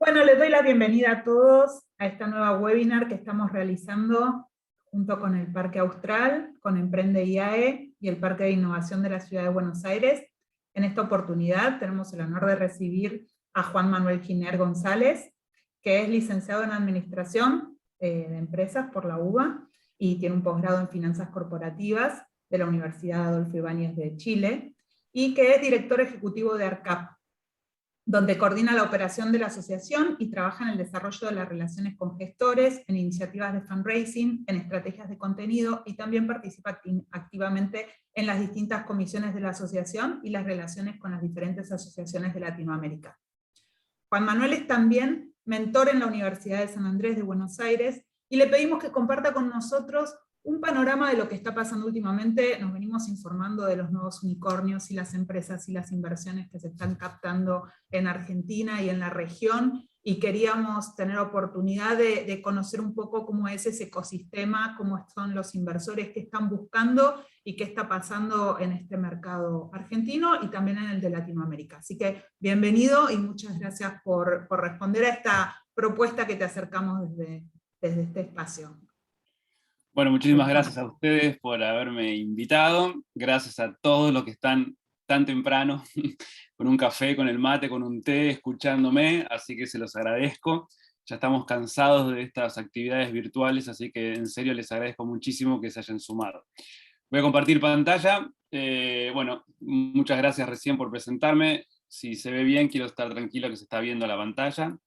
Bueno, les doy la bienvenida a todos a esta nueva webinar que estamos realizando junto con el Parque Austral, con Emprende IAE y el Parque de Innovación de la Ciudad de Buenos Aires. En esta oportunidad tenemos el honor de recibir a Juan Manuel Giner González, que es licenciado en Administración de Empresas por la UBA y tiene un posgrado en Finanzas Corporativas de la Universidad Adolfo Ibáñez de Chile, y que es director ejecutivo de ARCAP, donde coordina la operación de la asociación y trabaja en el desarrollo de las relaciones con gestores, en iniciativas de fundraising, en estrategias de contenido, y también participa activamente en las distintas comisiones de la asociación y las relaciones con las diferentes asociaciones de Latinoamérica. Juan Manuel es también mentor en la Universidad de San Andrés de Buenos Aires, y le pedimos que comparta con nosotros un panorama de lo que está pasando últimamente. Nos venimos informando de los nuevos unicornios y las empresas y las inversiones que se están captando en Argentina y en la región, y queríamos tener oportunidad de conocer un poco cómo es ese ecosistema, cómo son los inversores que están buscando y qué está pasando en este mercado argentino y también en el de Latinoamérica. Así que bienvenido y muchas gracias por responder a esta propuesta que te acercamos desde este espacio. Bueno, muchísimas gracias a ustedes por haberme invitado. Gracias a todos los que están tan temprano con un café, con el mate, con un té, escuchándome, así que se los agradezco. Ya estamos cansados de estas actividades virtuales, así que en serio les agradezco muchísimo que se hayan sumado. Voy a compartir pantalla. Bueno, muchas gracias recién por presentarme. Si se ve bien, quiero estar tranquilo que se está viendo la pantalla.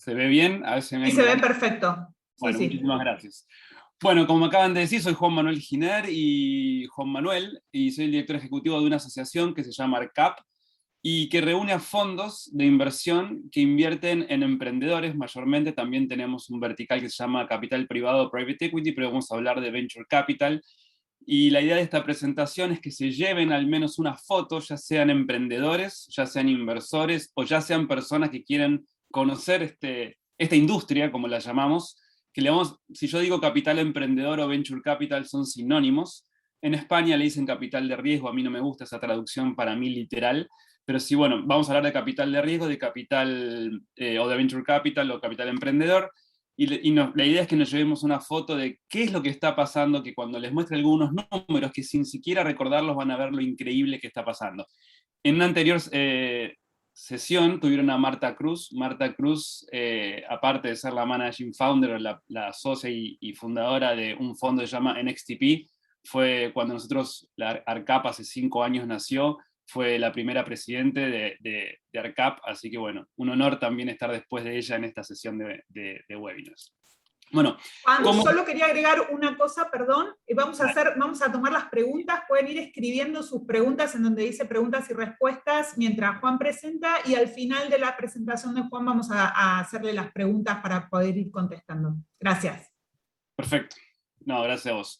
¿Se ve bien? A veces Sí, se ve perfecto. Bueno, Sí, sí. muchísimas gracias. Bueno, como acaban de decir, soy Juan Manuel Giner y soy el director ejecutivo de una asociación que se llama ARCAP y que reúne a fondos de inversión que invierten en emprendedores. Mayormente también tenemos un vertical que se llama Capital Privado, Private Equity, pero vamos a hablar de Venture Capital. Y la idea de esta presentación es que se lleven al menos una foto, ya sean emprendedores, ya sean inversores, o ya sean personas que quieren conocer esta industria, como la llamamos, que si yo digo capital emprendedor o venture capital son sinónimos. En España le dicen capital de riesgo, a mí no me gusta esa traducción, para mí literal, pero sí, bueno, vamos a hablar de capital de riesgo, de capital o de venture capital o capital emprendedor. La idea es que nos llevemos una foto de qué es lo que está pasando, que cuando les muestre algunos números, que sin siquiera recordarlos van a ver lo increíble que está pasando. En una anterior sesión tuvieron a Marta Cruz. Marta Cruz, aparte de ser la managing founder, la socia y fundadora de un fondo que se llama NXTP, fue cuando la ARCAP hace 5 años nació, fue la primera presidente de ARCAP, así que bueno, un honor también estar después de ella en esta sesión de webinars. Bueno, Juan, solo quería agregar una cosa, perdón. Vamos a tomar las preguntas. Pueden ir escribiendo sus preguntas en donde dice preguntas y respuestas mientras Juan presenta, y al final de la presentación de Juan vamos a hacerle las preguntas para poder ir contestando. Gracias. Perfecto. No, gracias a vos.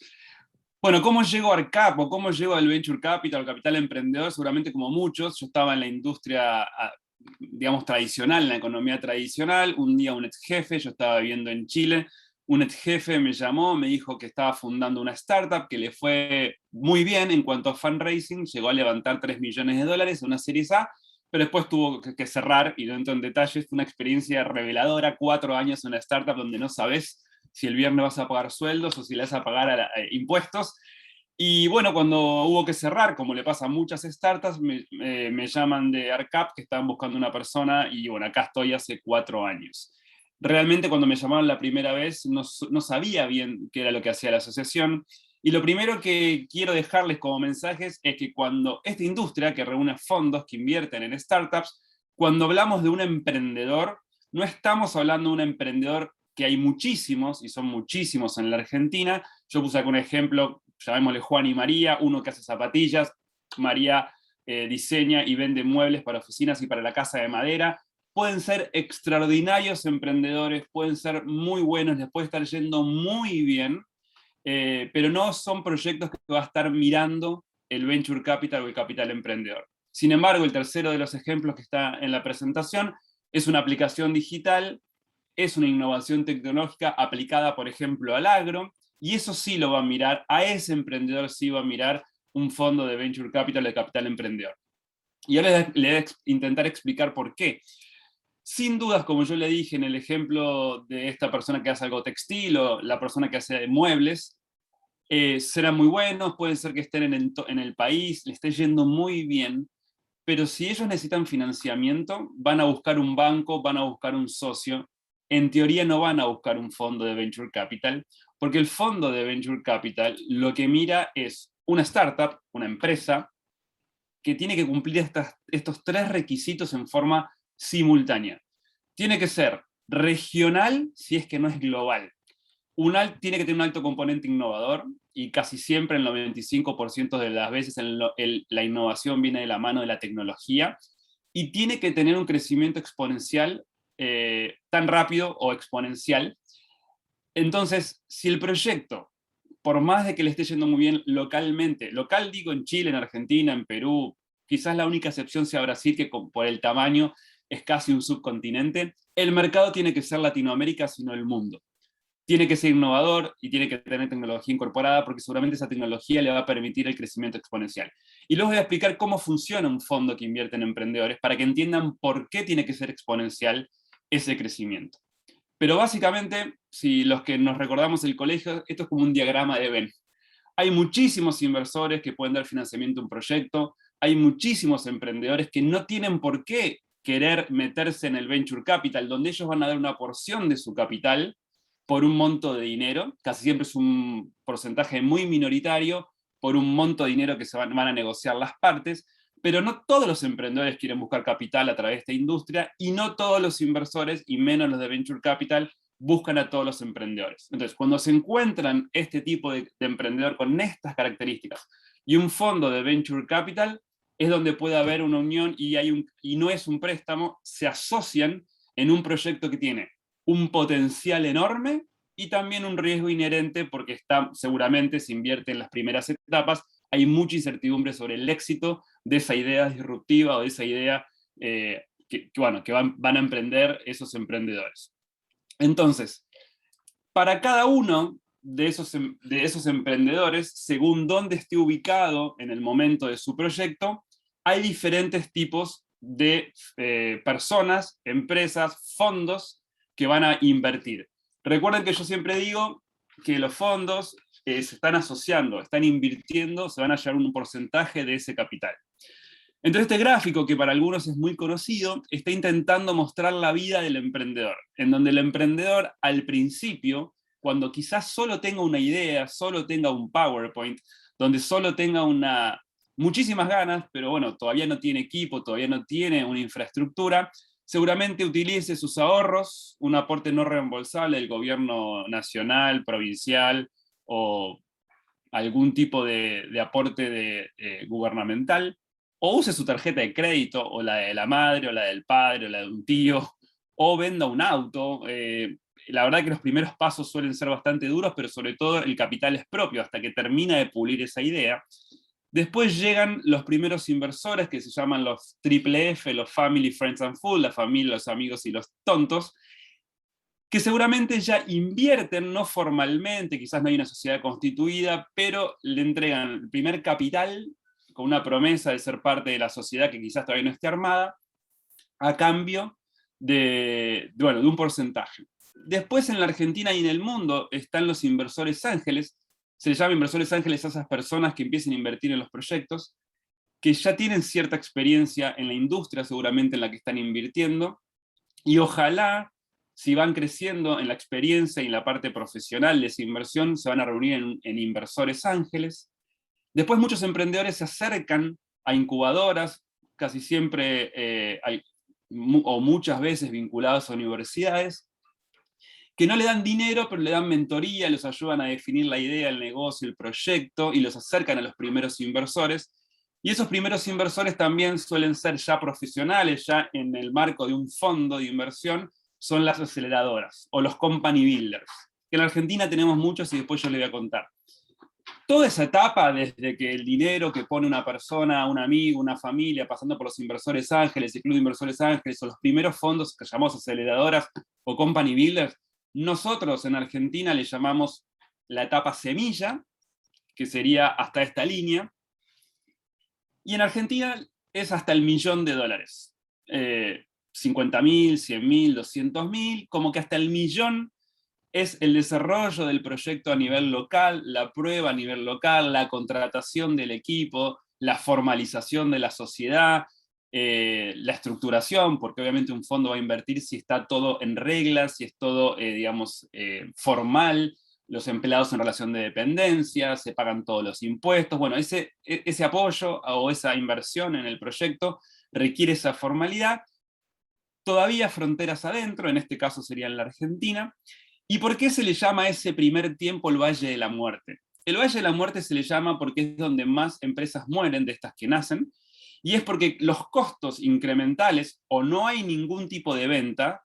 Bueno, ¿cómo llego a ARCAP o cómo llego al Venture Capital, al capital emprendedor? Seguramente como muchos, yo estaba en la industria, digamos, tradicional, en la economía tradicional. Un día un ex jefe, yo estaba viviendo en Chile, un ex jefe me llamó, me dijo que estaba fundando una startup que le fue muy bien en cuanto a fundraising, llegó a levantar $3 millones, una Series A, pero después tuvo que cerrar, y no entro en detalles. Fue una experiencia reveladora, 4 años en una startup donde no sabes si el viernes vas a pagar sueldos o si le vas a pagar impuestos. Y bueno, cuando hubo que cerrar, como le pasa a muchas startups, me llaman de ARCAP, que estaban buscando una persona, y bueno, acá estoy hace 4 años. Realmente cuando me llamaron la primera vez no sabía bien qué era lo que hacía la asociación, y lo primero que quiero dejarles como mensajes es que cuando esta industria que reúne fondos que invierten en startups, cuando hablamos de un emprendedor, no estamos hablando de un emprendedor que hay muchísimos, y son muchísimos en la Argentina. Yo puse acá un ejemplo, llamémosle Juan y María, uno que hace zapatillas, María diseña y vende muebles para oficinas y para la casa de madera. Pueden ser extraordinarios emprendedores, pueden ser muy buenos, les puede estar yendo muy bien, pero no son proyectos que va a estar mirando el Venture Capital o el capital emprendedor. Sin embargo, el tercero de los ejemplos que está en la presentación es una aplicación digital, es una innovación tecnológica aplicada, por ejemplo, al agro, y eso sí lo va a mirar, a ese emprendedor sí va a mirar un fondo de Venture Capital, de capital emprendedor. Y ahora le voy a intentar explicar por qué. Sin dudas, como yo le dije en el ejemplo de esta persona que hace algo textil o la persona que hace muebles, serán muy buenos, pueden ser que estén en el país, le esté yendo muy bien, pero si ellos necesitan financiamiento, van a buscar un banco, van a buscar un socio. En teoría no van a buscar un fondo de Venture Capital, porque el fondo de Venture Capital lo que mira es una startup, una empresa, que tiene que cumplir estos 3 requisitos en forma simultánea. Tiene que ser regional si es que no es global. Tiene que tener un alto componente innovador, y casi siempre, el 95% de las veces, la innovación viene de la mano de la tecnología, y tiene que tener un crecimiento exponencial, tan rápido o exponencial. Entonces, si el proyecto, por más de que le esté yendo muy bien localmente, local digo en Chile, en Argentina, en Perú, quizás la única excepción sea Brasil, que por el tamaño es casi un subcontinente, el mercado tiene que ser Latinoamérica, sino el mundo. Tiene que ser innovador y tiene que tener tecnología incorporada, porque seguramente esa tecnología le va a permitir el crecimiento exponencial. Y luego voy a explicar cómo funciona un fondo que invierte en emprendedores, para que entiendan por qué tiene que ser exponencial ese crecimiento. Pero básicamente, si los que nos recordamos el colegio, esto es como un diagrama de Venn. Hay muchísimos inversores que pueden dar financiamiento a un proyecto, hay muchísimos emprendedores que no tienen por qué querer meterse en el venture capital, donde ellos van a dar una porción de su capital por un monto de dinero, casi siempre es un porcentaje muy minoritario, por un monto de dinero que se van a negociar las partes, pero no todos los emprendedores quieren buscar capital a través de esta industria, y no todos los inversores, y menos los de Venture Capital, buscan a todos los emprendedores. Entonces, cuando se encuentran este tipo de emprendedor con estas características y un fondo de Venture Capital, es donde puede haber una unión, y no es un préstamo, se asocian en un proyecto que tiene un potencial enorme y también un riesgo inherente, porque seguramente se invierte en las primeras etapas, hay mucha incertidumbre sobre el éxito de esa idea disruptiva o de esa idea, que van a emprender esos emprendedores. Entonces, para cada uno de esos emprendedores, según dónde esté ubicado en el momento de su proyecto, hay diferentes tipos de personas, empresas, fondos que van a invertir. Recuerden que yo siempre digo que los fondos se están asociando, están invirtiendo, se van a llevar un porcentaje de ese capital. Entonces, este gráfico, que para algunos es muy conocido, está intentando mostrar la vida del emprendedor, en donde el emprendedor al principio, cuando quizás solo tenga una idea, solo tenga un PowerPoint, donde solo tenga muchísimas ganas, pero bueno, todavía no tiene equipo, todavía no tiene una infraestructura, seguramente utilice sus ahorros, un aporte no reembolsable del gobierno nacional, provincial, o algún tipo de aporte gubernamental, o use su tarjeta de crédito, o la de la madre, o la del padre, o la de un tío, o venda un auto. La verdad que los primeros pasos suelen ser bastante duros, pero sobre todo el capital es propio, hasta que termina de pulir esa idea. Después llegan los primeros inversores, que se llaman los triple F, los Family, Friends and Fools, la familia, los amigos y los tontos, que seguramente ya invierten, no formalmente, quizás no hay una sociedad constituida, pero le entregan el primer capital con una promesa de ser parte de la sociedad que quizás todavía no esté armada, a cambio de un porcentaje. Después, en la Argentina y en el mundo, están los inversores ángeles. Se les llama inversores ángeles a esas personas que empiezan a invertir en los proyectos, que ya tienen cierta experiencia en la industria, seguramente en la que están invirtiendo, y ojalá, si van creciendo en la experiencia y en la parte profesional de esa inversión, se van a reunir en inversores ángeles. Después, muchos emprendedores se acercan a incubadoras, casi siempre o muchas veces vinculados a universidades, que no le dan dinero, pero le dan mentoría, los ayudan a definir la idea, el negocio, el proyecto, y los acercan a los primeros inversores. Y esos primeros inversores también suelen ser ya profesionales, ya en el marco de un fondo de inversión, son las aceleradoras, o los company builders, que en Argentina tenemos muchos, y después yo les voy a contar. Toda esa etapa, desde que el dinero que pone una persona, un amigo, una familia, pasando por los inversores ángeles, el club de inversores ángeles, o los primeros fondos que llamamos aceleradoras o company builders, nosotros en Argentina le llamamos la etapa semilla, que sería hasta esta línea. Y en Argentina es hasta el $1.000.000. 50.000, 100.000, 200.000, como que hasta el millón es el desarrollo del proyecto a nivel local, la prueba a nivel local, la contratación del equipo, la formalización de la sociedad, la estructuración, porque obviamente un fondo va a invertir si está todo en reglas, si es todo, digamos, formal, los empleados en relación de dependencia, se pagan todos los impuestos. Bueno, ese apoyo o esa inversión en el proyecto requiere esa formalidad, todavía fronteras adentro, en este caso sería en la Argentina. ¿Y por qué se le llama a ese primer tiempo el Valle de la Muerte? El Valle de la Muerte se le llama porque es donde más empresas mueren de estas que nacen, y es porque los costos incrementales, o no hay ningún tipo de venta,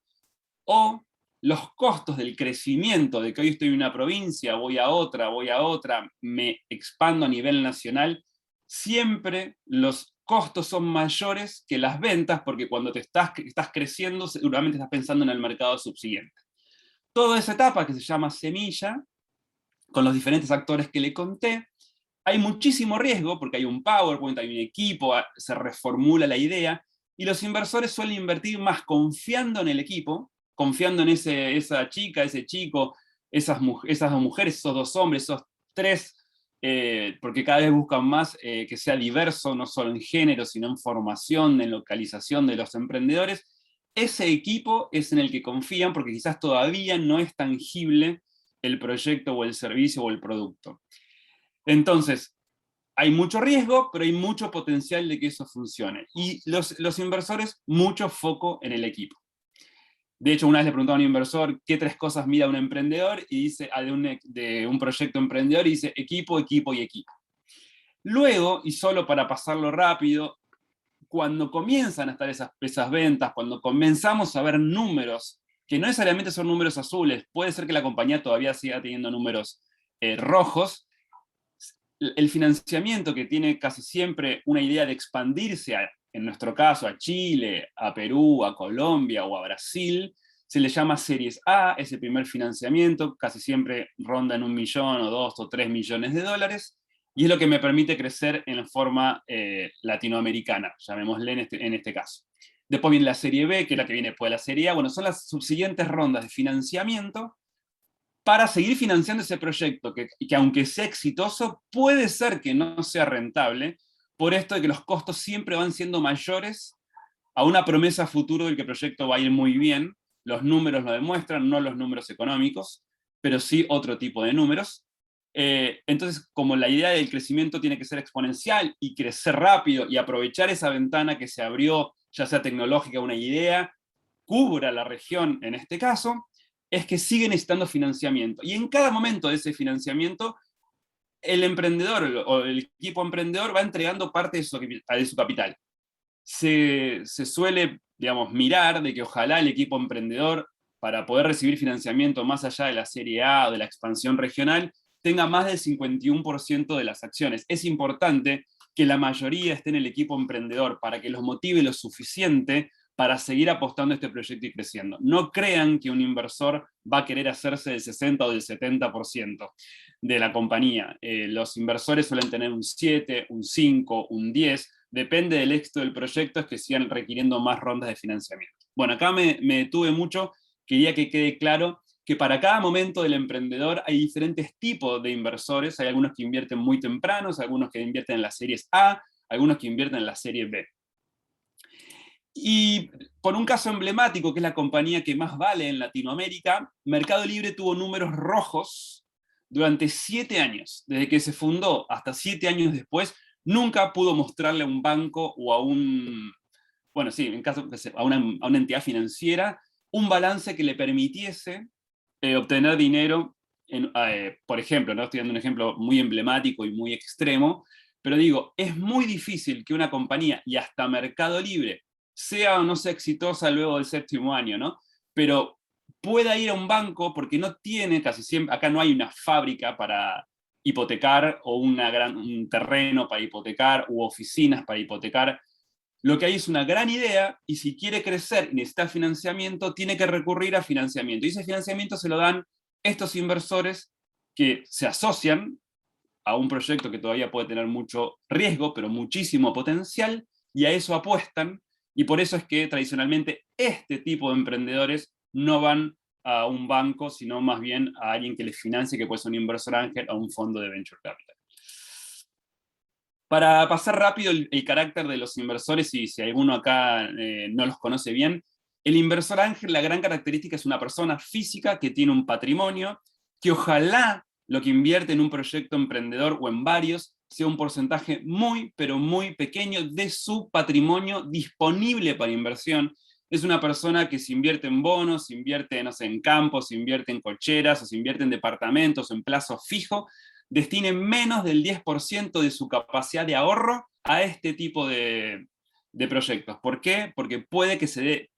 o los costos del crecimiento, de que hoy estoy en una provincia, voy a otra, me expando a nivel nacional, siempre los costos son mayores que las ventas, porque cuando estás creciendo, seguramente estás pensando en el mercado subsiguiente. Toda esa etapa que se llama semilla, con los diferentes actores que le conté, hay muchísimo riesgo, porque hay un PowerPoint, hay un equipo, se reformula la idea, y los inversores suelen invertir más confiando en el equipo, confiando en esa chica, ese chico, esas dos mujeres, esos dos hombres, esos tres, porque cada vez buscan más que sea diverso, no solo en género, sino en formación, en localización de los emprendedores. Ese equipo es en el que confían, porque quizás todavía no es tangible el proyecto o el servicio o el producto. Entonces, hay mucho riesgo, pero hay mucho potencial de que eso funcione. Y los inversores, mucho foco en el equipo. De hecho, una vez le preguntaba a un inversor qué 3 cosas mira un emprendedor, y dice, de un proyecto emprendedor, y dice equipo, equipo y equipo. Luego, y solo para pasarlo rápido, cuando comienzan a estar esas ventas, cuando comenzamos a ver números, que no necesariamente son números azules, puede ser que la compañía todavía siga teniendo números rojos, el financiamiento, que tiene casi siempre una idea de expandirse, en nuestro caso, a Chile, a Perú, a Colombia o a Brasil, se le llama Series A, ese primer financiamiento, casi siempre ronda en $1 millón o 2 o 3 millones de dólares, y es lo que me permite crecer en forma latinoamericana, llamémosle en este caso. Después viene la Serie B, que es la que viene después de la Serie A. Bueno, son las subsiguientes rondas de financiamiento para seguir financiando ese proyecto, que aunque sea exitoso, puede ser que no sea rentable, por esto de que los costos siempre van siendo mayores a una promesa futuro del que el proyecto va a ir muy bien. Los números lo demuestran, no los números económicos, pero sí otro tipo de números. Entonces, como la idea del crecimiento tiene que ser exponencial y crecer rápido y aprovechar esa ventana que se abrió, ya sea tecnológica, una idea, cubra la región en este caso, es que sigue necesitando financiamiento. Y en cada momento de ese financiamiento, el emprendedor o el equipo emprendedor va entregando parte de su capital. Se suele, digamos, mirar de que ojalá el equipo emprendedor, para poder recibir financiamiento más allá de la Serie A o de la expansión regional, tenga más del 51% de las acciones. Es importante que la mayoría esté en el equipo emprendedor para que los motive lo suficiente para seguir apostando a este proyecto y creciendo. No crean que un inversor va a querer hacerse del 60 o del 70% de la compañía. Los inversores suelen tener un 7, un 5, un 10, depende del éxito del proyecto, es que sigan requiriendo más rondas de financiamiento. Bueno, acá me detuve mucho, quería que quede claro que para cada momento del emprendedor hay diferentes tipos de inversores, hay algunos que invierten muy tempranos, algunos que invierten en las series A, algunos que invierten en la serie B. Y por un caso emblemático, que es la compañía que más vale en Latinoamérica, Mercado Libre tuvo números rojos durante 7 años. Desde que se fundó hasta 7 años después, nunca pudo mostrarle a un banco o a bueno, sí, en caso a una entidad financiera, un balance que le permitiese obtener dinero, por ejemplo, ¿no? Estoy dando un ejemplo muy emblemático y muy extremo, pero digo, es muy difícil que una compañía, y hasta Mercado Libre, sea o no sea exitosa luego del 7º año, ¿no? Pero pueda ir a un banco, porque no tiene, casi siempre, acá no hay una fábrica para hipotecar, o un terreno para hipotecar, u oficinas para hipotecar. Lo que hay es una gran idea, y si quiere crecer y necesita financiamiento, tiene que recurrir a financiamiento. Y ese financiamiento se lo dan estos inversores que se asocian a un proyecto que todavía puede tener mucho riesgo, pero muchísimo potencial, y a eso apuestan, y por eso es que tradicionalmente este tipo de emprendedores no van a un banco, sino más bien a alguien que les financie, que puede ser un inversor ángel o un fondo de venture capital. Para pasar rápido el carácter de los inversores, y si alguno acá no los conoce bien, el inversor ángel, la gran característica es una persona física que tiene un patrimonio, que ojalá lo que invierte en un proyecto emprendedor o en varios sea un porcentaje muy, pero muy pequeño de su patrimonio disponible para inversión. Es una persona que se invierte en bonos, se invierte, no sé, en campos, se invierte en cocheras, o se invierte en departamentos, o en plazo fijo, destine menos del 10% de su capacidad de ahorro a este tipo de proyectos. ¿Por qué? Porque puede que se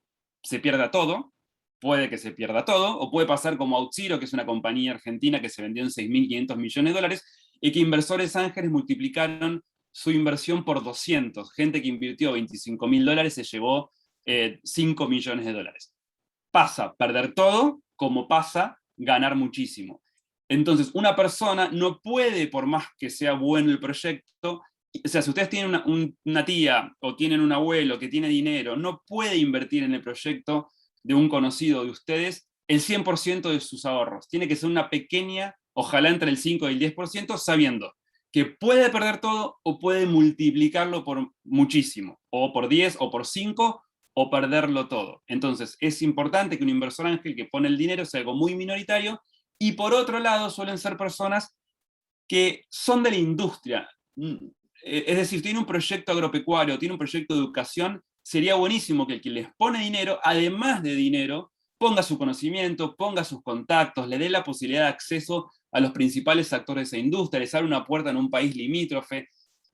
pierda todo, o puede pasar como Auth0, que es una compañía argentina que se vendió en 6.500 millones de dólares, y que inversores ángeles multiplicaron su inversión por 200. Gente que invirtió 25.000 dólares se llevó 5 millones de dólares. Pasa perder todo, como pasa ganar muchísimo. Entonces, una persona no puede, por más que sea bueno el proyecto, o sea, si ustedes tienen una tía o tienen un abuelo que tiene dinero, no puede invertir en el proyecto de un conocido de ustedes el 100% de sus ahorros. Tiene que ser una pequeña, ojalá entre el 5 y el 10%, sabiendo que puede perder todo o puede multiplicarlo por muchísimo, o por 10 o por 5, o perderlo todo. Entonces, es importante que un inversor ángel que pone el dinero sea algo muy minoritario, y por otro lado suelen ser personas que son de la industria. Es decir, tiene un proyecto agropecuario, tiene un proyecto de educación, sería buenísimo que el que les pone dinero, además de dinero, ponga su conocimiento, ponga sus contactos, le dé la posibilidad de acceso a los principales actores de esa industria, les abre una puerta en un país limítrofe.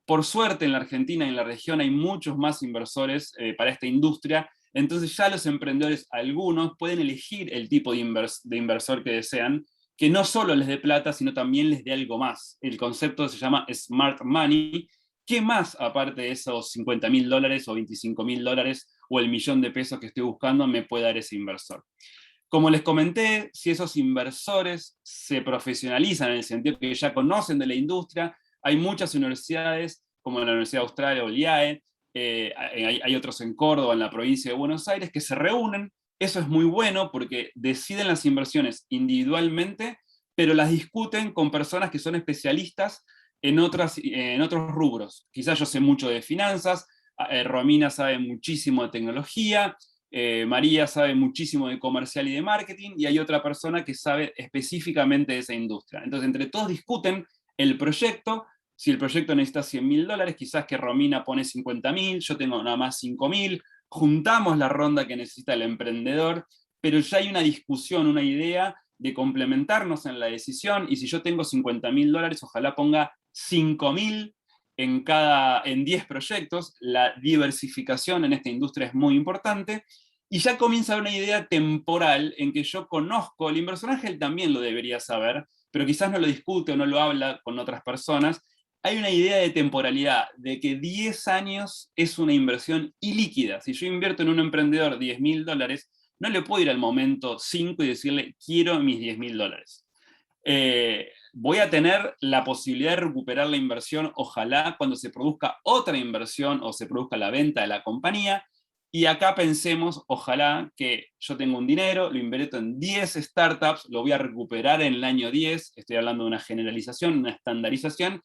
Por suerte en la Argentina y en la región hay muchos más inversores para esta industria, entonces ya los emprendedores, algunos, pueden elegir el tipo de inversor que desean, que no solo les dé plata, sino también les dé algo más. El concepto se llama Smart Money. ¿Qué más, aparte de esos 50.000 dólares o 25.000 dólares o el millón de pesos que estoy buscando, me puede dar ese inversor? Como les comenté, si esos inversores se profesionalizan en el sentido que ya conocen de la industria, hay muchas universidades, como la Universidad de Australia o el IAE, hay otros en Córdoba, en la provincia de Buenos Aires, que se reúnen. Eso es muy bueno porque deciden las inversiones individualmente, pero las discuten con personas que son especialistas en otros rubros. Quizás yo sé mucho de finanzas, Romina sabe muchísimo de tecnología, María sabe muchísimo de comercial y de marketing, y hay otra persona que sabe específicamente de esa industria. Entonces, entre todos discuten el proyecto. Si el proyecto necesita 100.000 dólares, quizás que Romina pone 50.000, yo tengo nada más 5.000, juntamos la ronda que necesita el emprendedor, pero ya hay una discusión, una idea de complementarnos en la decisión, y si yo tengo 50.000 dólares, ojalá ponga 5.000 en 10 proyectos. La diversificación en esta industria es muy importante, y ya comienza una idea temporal en que yo conozco, el inversor ángel también lo debería saber, pero quizás no lo discute o no lo habla con otras personas. Hay una idea de temporalidad, de que 10 años es una inversión ilíquida. Si yo invierto en un emprendedor 10.000 dólares, no le puedo ir al momento 5 y decirle, quiero mis 10.000 dólares. Voy a tener la posibilidad de recuperar la inversión, ojalá, cuando se produzca otra inversión o se produzca la venta de la compañía. Y acá pensemos, ojalá, que yo tengo un dinero, lo invierto en 10 startups, lo voy a recuperar en el año 10, estoy hablando de una generalización, una estandarización,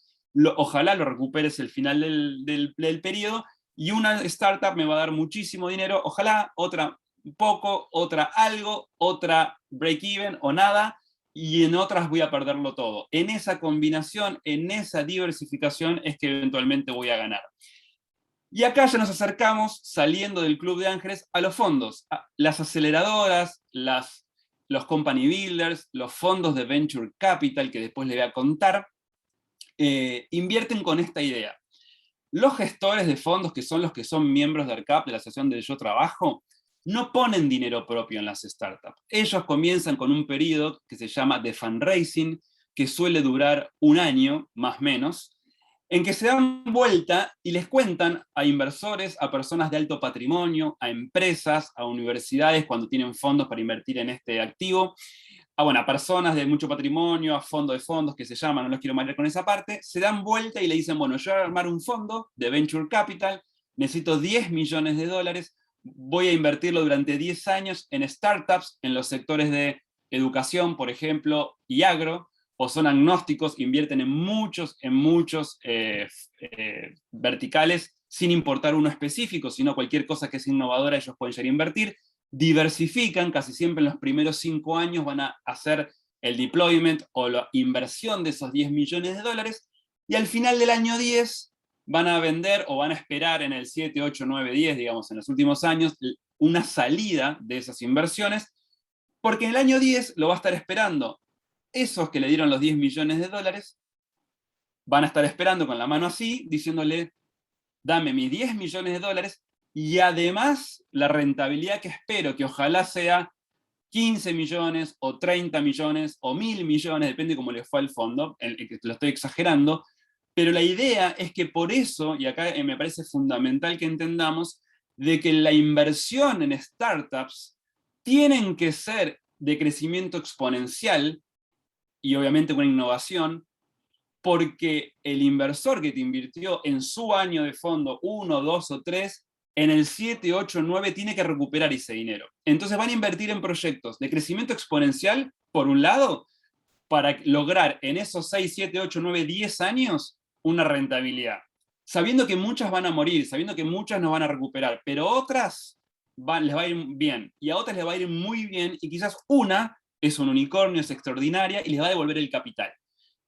ojalá lo recuperes el final del periodo, y una startup me va a dar muchísimo dinero, ojalá otra poco, otra algo, otra break-even o nada, y en otras voy a perderlo todo. En esa combinación, en esa diversificación, es que eventualmente voy a ganar. Y acá ya nos acercamos, saliendo del Club de Ángeles, a los fondos. Las aceleradoras, los company builders, los fondos de venture capital, que después les voy a contar, invierten con esta idea. Los gestores de fondos, que son los que son miembros de ARCAP, de la asociación de Yo Trabajo, no ponen dinero propio en las startups. Ellos comienzan con un periodo que se llama de fundraising, que suele durar un año, más o menos, en que se dan vuelta y les cuentan a inversores, a personas de alto patrimonio, a empresas, a universidades cuando tienen fondos para invertir en este activo, a personas de mucho patrimonio, a fondos de fondos que se llaman, no los quiero marear con esa parte, se dan vuelta y le dicen, bueno, yo voy a armar un fondo de venture capital, necesito 10 millones de dólares, voy a invertirlo durante 10 años en startups, en los sectores de educación, por ejemplo, y agro, o son agnósticos, invierten en muchos verticales, sin importar uno específico, sino cualquier cosa que es innovadora, ellos pueden llegar a invertir, diversifican, casi siempre en los primeros 5 años van a hacer el deployment o la inversión de esos 10 millones de dólares, y al final del año 10 van a vender o van a esperar en el 7, 8, 9, 10, digamos, en los últimos años, una salida de esas inversiones, porque en el año 10 lo va a estar esperando. Esos que le dieron los 10 millones de dólares van a estar esperando con la mano así, diciéndole, dame mis 10 millones de dólares, y además la rentabilidad que espero, que ojalá sea 15 millones, o 30 millones, o 1000 millones, depende cómo le fue al fondo, lo estoy exagerando, pero la idea es que por eso, y acá me parece fundamental que entendamos, de que la inversión en startups tienen que ser de crecimiento exponencial, y obviamente con innovación, porque el inversor que te invirtió en su año de fondo, 1, 2 o 3, en el 7, 8, 9 tiene que recuperar ese dinero. Entonces van a invertir en proyectos de crecimiento exponencial, por un lado, para lograr en esos 6, 7, 8, 9, 10 años una rentabilidad. Sabiendo que muchas van a morir, sabiendo que muchas no van a recuperar, pero otras les va a ir bien, y a otras les va a ir muy bien, y quizás una es un unicornio, es extraordinaria, y les va a devolver el capital.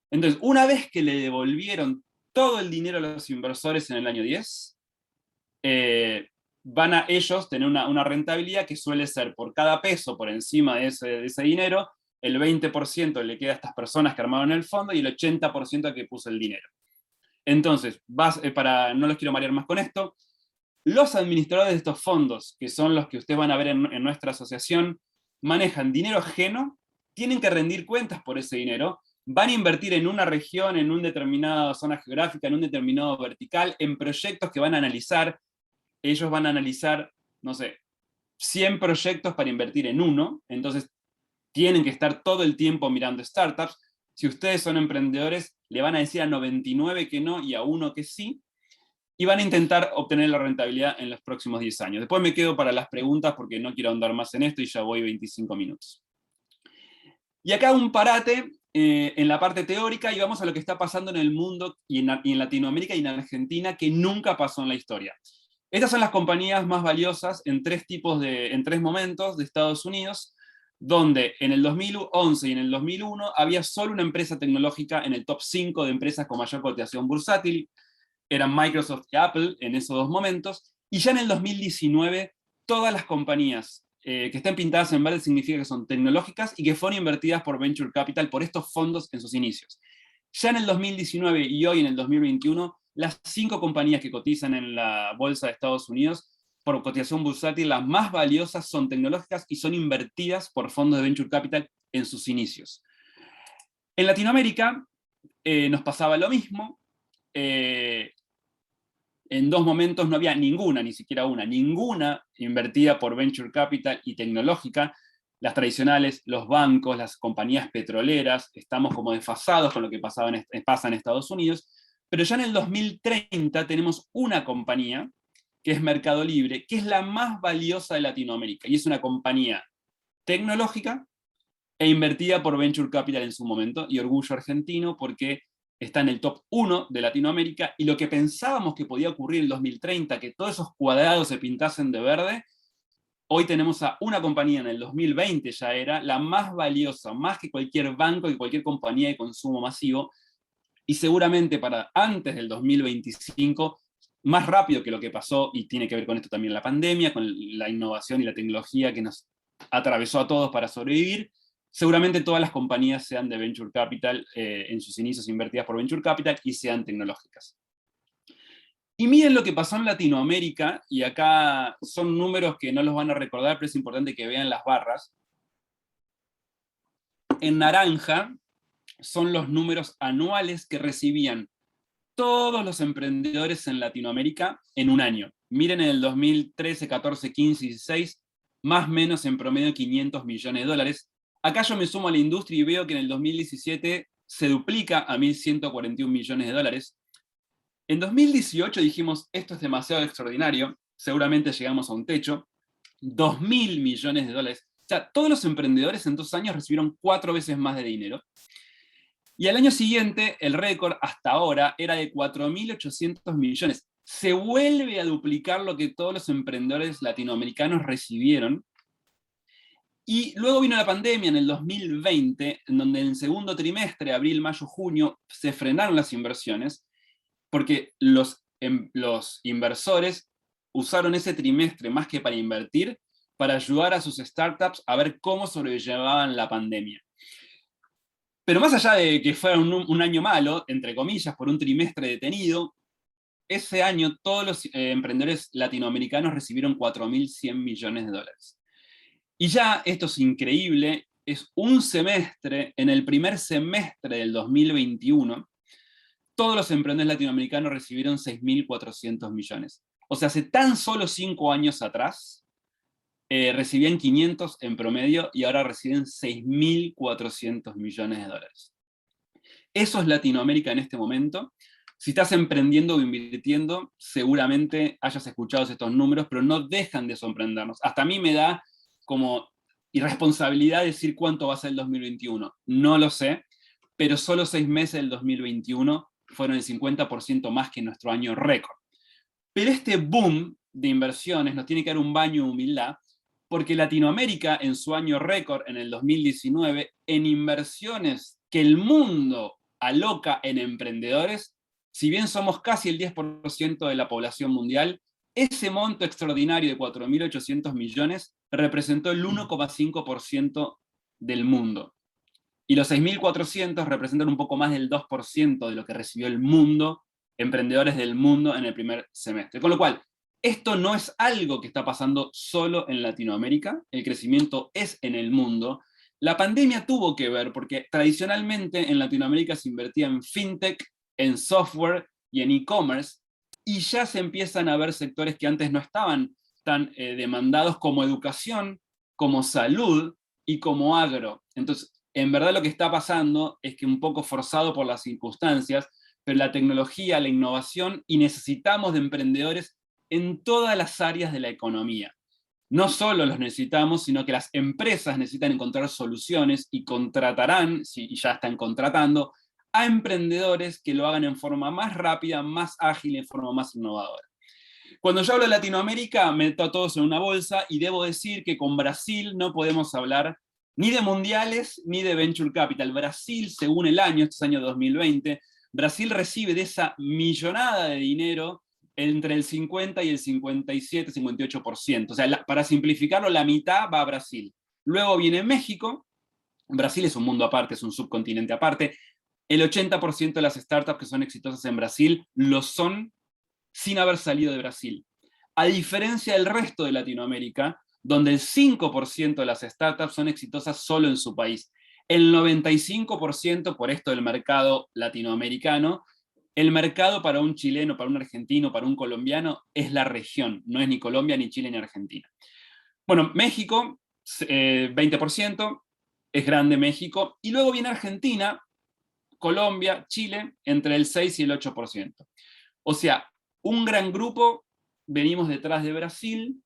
Entonces, una vez que le devolvieron todo el dinero a los inversores en el año 10, van a ellos tener una rentabilidad que suele ser por cada peso por encima de ese dinero, el 20% le queda a estas personas que armaron el fondo y el 80% a que puso el dinero. Entonces, no los quiero marear más con esto, los administradores de estos fondos, que son los que ustedes van a ver en nuestra asociación, manejan dinero ajeno, tienen que rendir cuentas por ese dinero, van a invertir en una región, en una determinada zona geográfica, en un determinado vertical, en proyectos que van a analizar. Ellos van a analizar, no sé, 100 proyectos para invertir en uno, entonces tienen que estar todo el tiempo mirando startups. Si ustedes son emprendedores, le van a decir a 99 que no y a uno que sí, y van a intentar obtener la rentabilidad en los próximos 10 años. Después me quedo para las preguntas porque no quiero ahondar más en esto y ya voy 25 minutos. Y acá un parate en la parte teórica y vamos a lo que está pasando en el mundo y en Latinoamérica y en Argentina, que nunca pasó en la historia. Estas son las compañías más valiosas en tres momentos de Estados Unidos, donde en el 2011 y en el 2001 había solo una empresa tecnológica en el top 5 de empresas con mayor cotización bursátil, eran Microsoft y Apple en esos dos momentos, y ya en el 2019 todas las compañías que estén pintadas en verde significa que son tecnológicas y que fueron invertidas por Venture Capital, por estos fondos en sus inicios. Ya en el 2019 y hoy en el 2021, las 5 compañías que cotizan en la bolsa de Estados Unidos por cotización bursátil, las más valiosas son tecnológicas y son invertidas por fondos de Venture Capital en sus inicios. En Latinoamérica nos pasaba lo mismo. En dos momentos no había ninguna, ni siquiera ninguna invertida por Venture Capital y tecnológica. Las tradicionales, los bancos, las compañías petroleras, estamos como desfasados con lo que pasa en Estados Unidos, pero ya en el 2030 tenemos una compañía, que es Mercado Libre, que es la más valiosa de Latinoamérica, y es una compañía tecnológica e invertida por Venture Capital en su momento, y orgullo argentino porque está en el top 1 de Latinoamérica, y lo que pensábamos que podía ocurrir en el 2030, que todos esos cuadrados se pintasen de verde, hoy tenemos a una compañía en el 2020 ya era la más valiosa, más que cualquier banco y cualquier compañía de consumo masivo, y seguramente para antes del 2025, más rápido que lo que pasó, y tiene que ver con esto también la pandemia, con la innovación y la tecnología que nos atravesó a todos para sobrevivir, seguramente todas las compañías sean de Venture Capital, en sus inicios invertidas por Venture Capital, y sean tecnológicas. Y miren lo que pasó en Latinoamérica, y acá son números que no los van a recordar, pero es importante que vean las barras. En naranja son los números anuales que recibían todos los emprendedores en Latinoamérica en un año. Miren en el 2013, 14, 15, 16, más o menos en promedio 500 millones de dólares. Acá yo me sumo a la industria y veo que en el 2017 se duplica a 1.141 millones de dólares. En 2018 dijimos, esto es demasiado extraordinario, seguramente llegamos a un techo, 2.000 millones de dólares. O sea, todos los emprendedores en 2 años recibieron 4 veces más de dinero. Y al año siguiente, el récord hasta ahora era de 4.800 millones. Se vuelve a duplicar lo que todos los emprendedores latinoamericanos recibieron. Y luego vino la pandemia en el 2020, en donde en el segundo trimestre, abril, mayo, junio, se frenaron las inversiones, porque los inversores usaron ese trimestre más que para invertir, para ayudar a sus startups a ver cómo sobrellevaban la pandemia. Pero más allá de que fuera un año malo, entre comillas, por un trimestre detenido, ese año todos los emprendedores latinoamericanos recibieron 4.100 millones de dólares. Y ya, esto es increíble, es un semestre, en el primer semestre del 2021, todos los emprendedores latinoamericanos recibieron 6.400 millones. O sea, hace tan solo 5 años atrás, recibían 500 en promedio y ahora reciben 6.400 millones de dólares. Eso es Latinoamérica en este momento. Si estás emprendiendo o invirtiendo, seguramente hayas escuchado estos números, pero no dejan de sorprendernos. Hasta a mí me da como irresponsabilidad decir cuánto va a ser el 2021. No lo sé, pero solo 6 meses del 2021 fueron el 50% más que nuestro año récord. Pero este boom de inversiones nos tiene que dar un baño de humildad, porque Latinoamérica en su año récord, en el 2019, en inversiones que el mundo aloca en emprendedores, si bien somos casi el 10% de la población mundial, ese monto extraordinario de 4.800 millones representó el 1,5% del mundo. Y los 6.400 representan un poco más del 2% de lo que recibió el mundo, emprendedores del mundo en el primer semestre. Con lo cual, esto no es algo que está pasando solo en Latinoamérica, el crecimiento es en el mundo. La pandemia tuvo que ver porque tradicionalmente en Latinoamérica se invertía en fintech, en software y en e-commerce, y ya se empiezan a ver sectores que antes no estaban tan demandados como educación, como salud y como agro. Entonces, en verdad lo que está pasando es que un poco forzado por las circunstancias, pero la tecnología, la innovación, y necesitamos de emprendedores en todas las áreas de la economía. No solo los necesitamos, sino que las empresas necesitan encontrar soluciones y contratarán, y ya están contratando, a emprendedores que lo hagan en forma más rápida, más ágil, en forma más innovadora. Cuando yo hablo de Latinoamérica, meto a todos en una bolsa y debo decir que con Brasil no podemos hablar ni de mundiales ni de venture capital. Brasil, según el año, este es año 2020, Brasil recibe de esa millonada de dinero entre el 50 y el 57, 58%. O sea, para simplificarlo, la mitad va a Brasil. Luego viene México. Brasil es un mundo aparte, es un subcontinente aparte. El 80% de las startups que son exitosas en Brasil lo son sin haber salido de Brasil. A diferencia del resto de Latinoamérica, donde el 5% de las startups son exitosas solo en su país. El 95%, por esto del mercado latinoamericano, el mercado para un chileno, para un argentino, para un colombiano, es la región, no es ni Colombia, ni Chile, ni Argentina. Bueno, México, 20%, es grande México, y luego viene Argentina, Colombia, Chile, entre el 6 y el 8%. O sea, un gran grupo, venimos detrás de Brasil,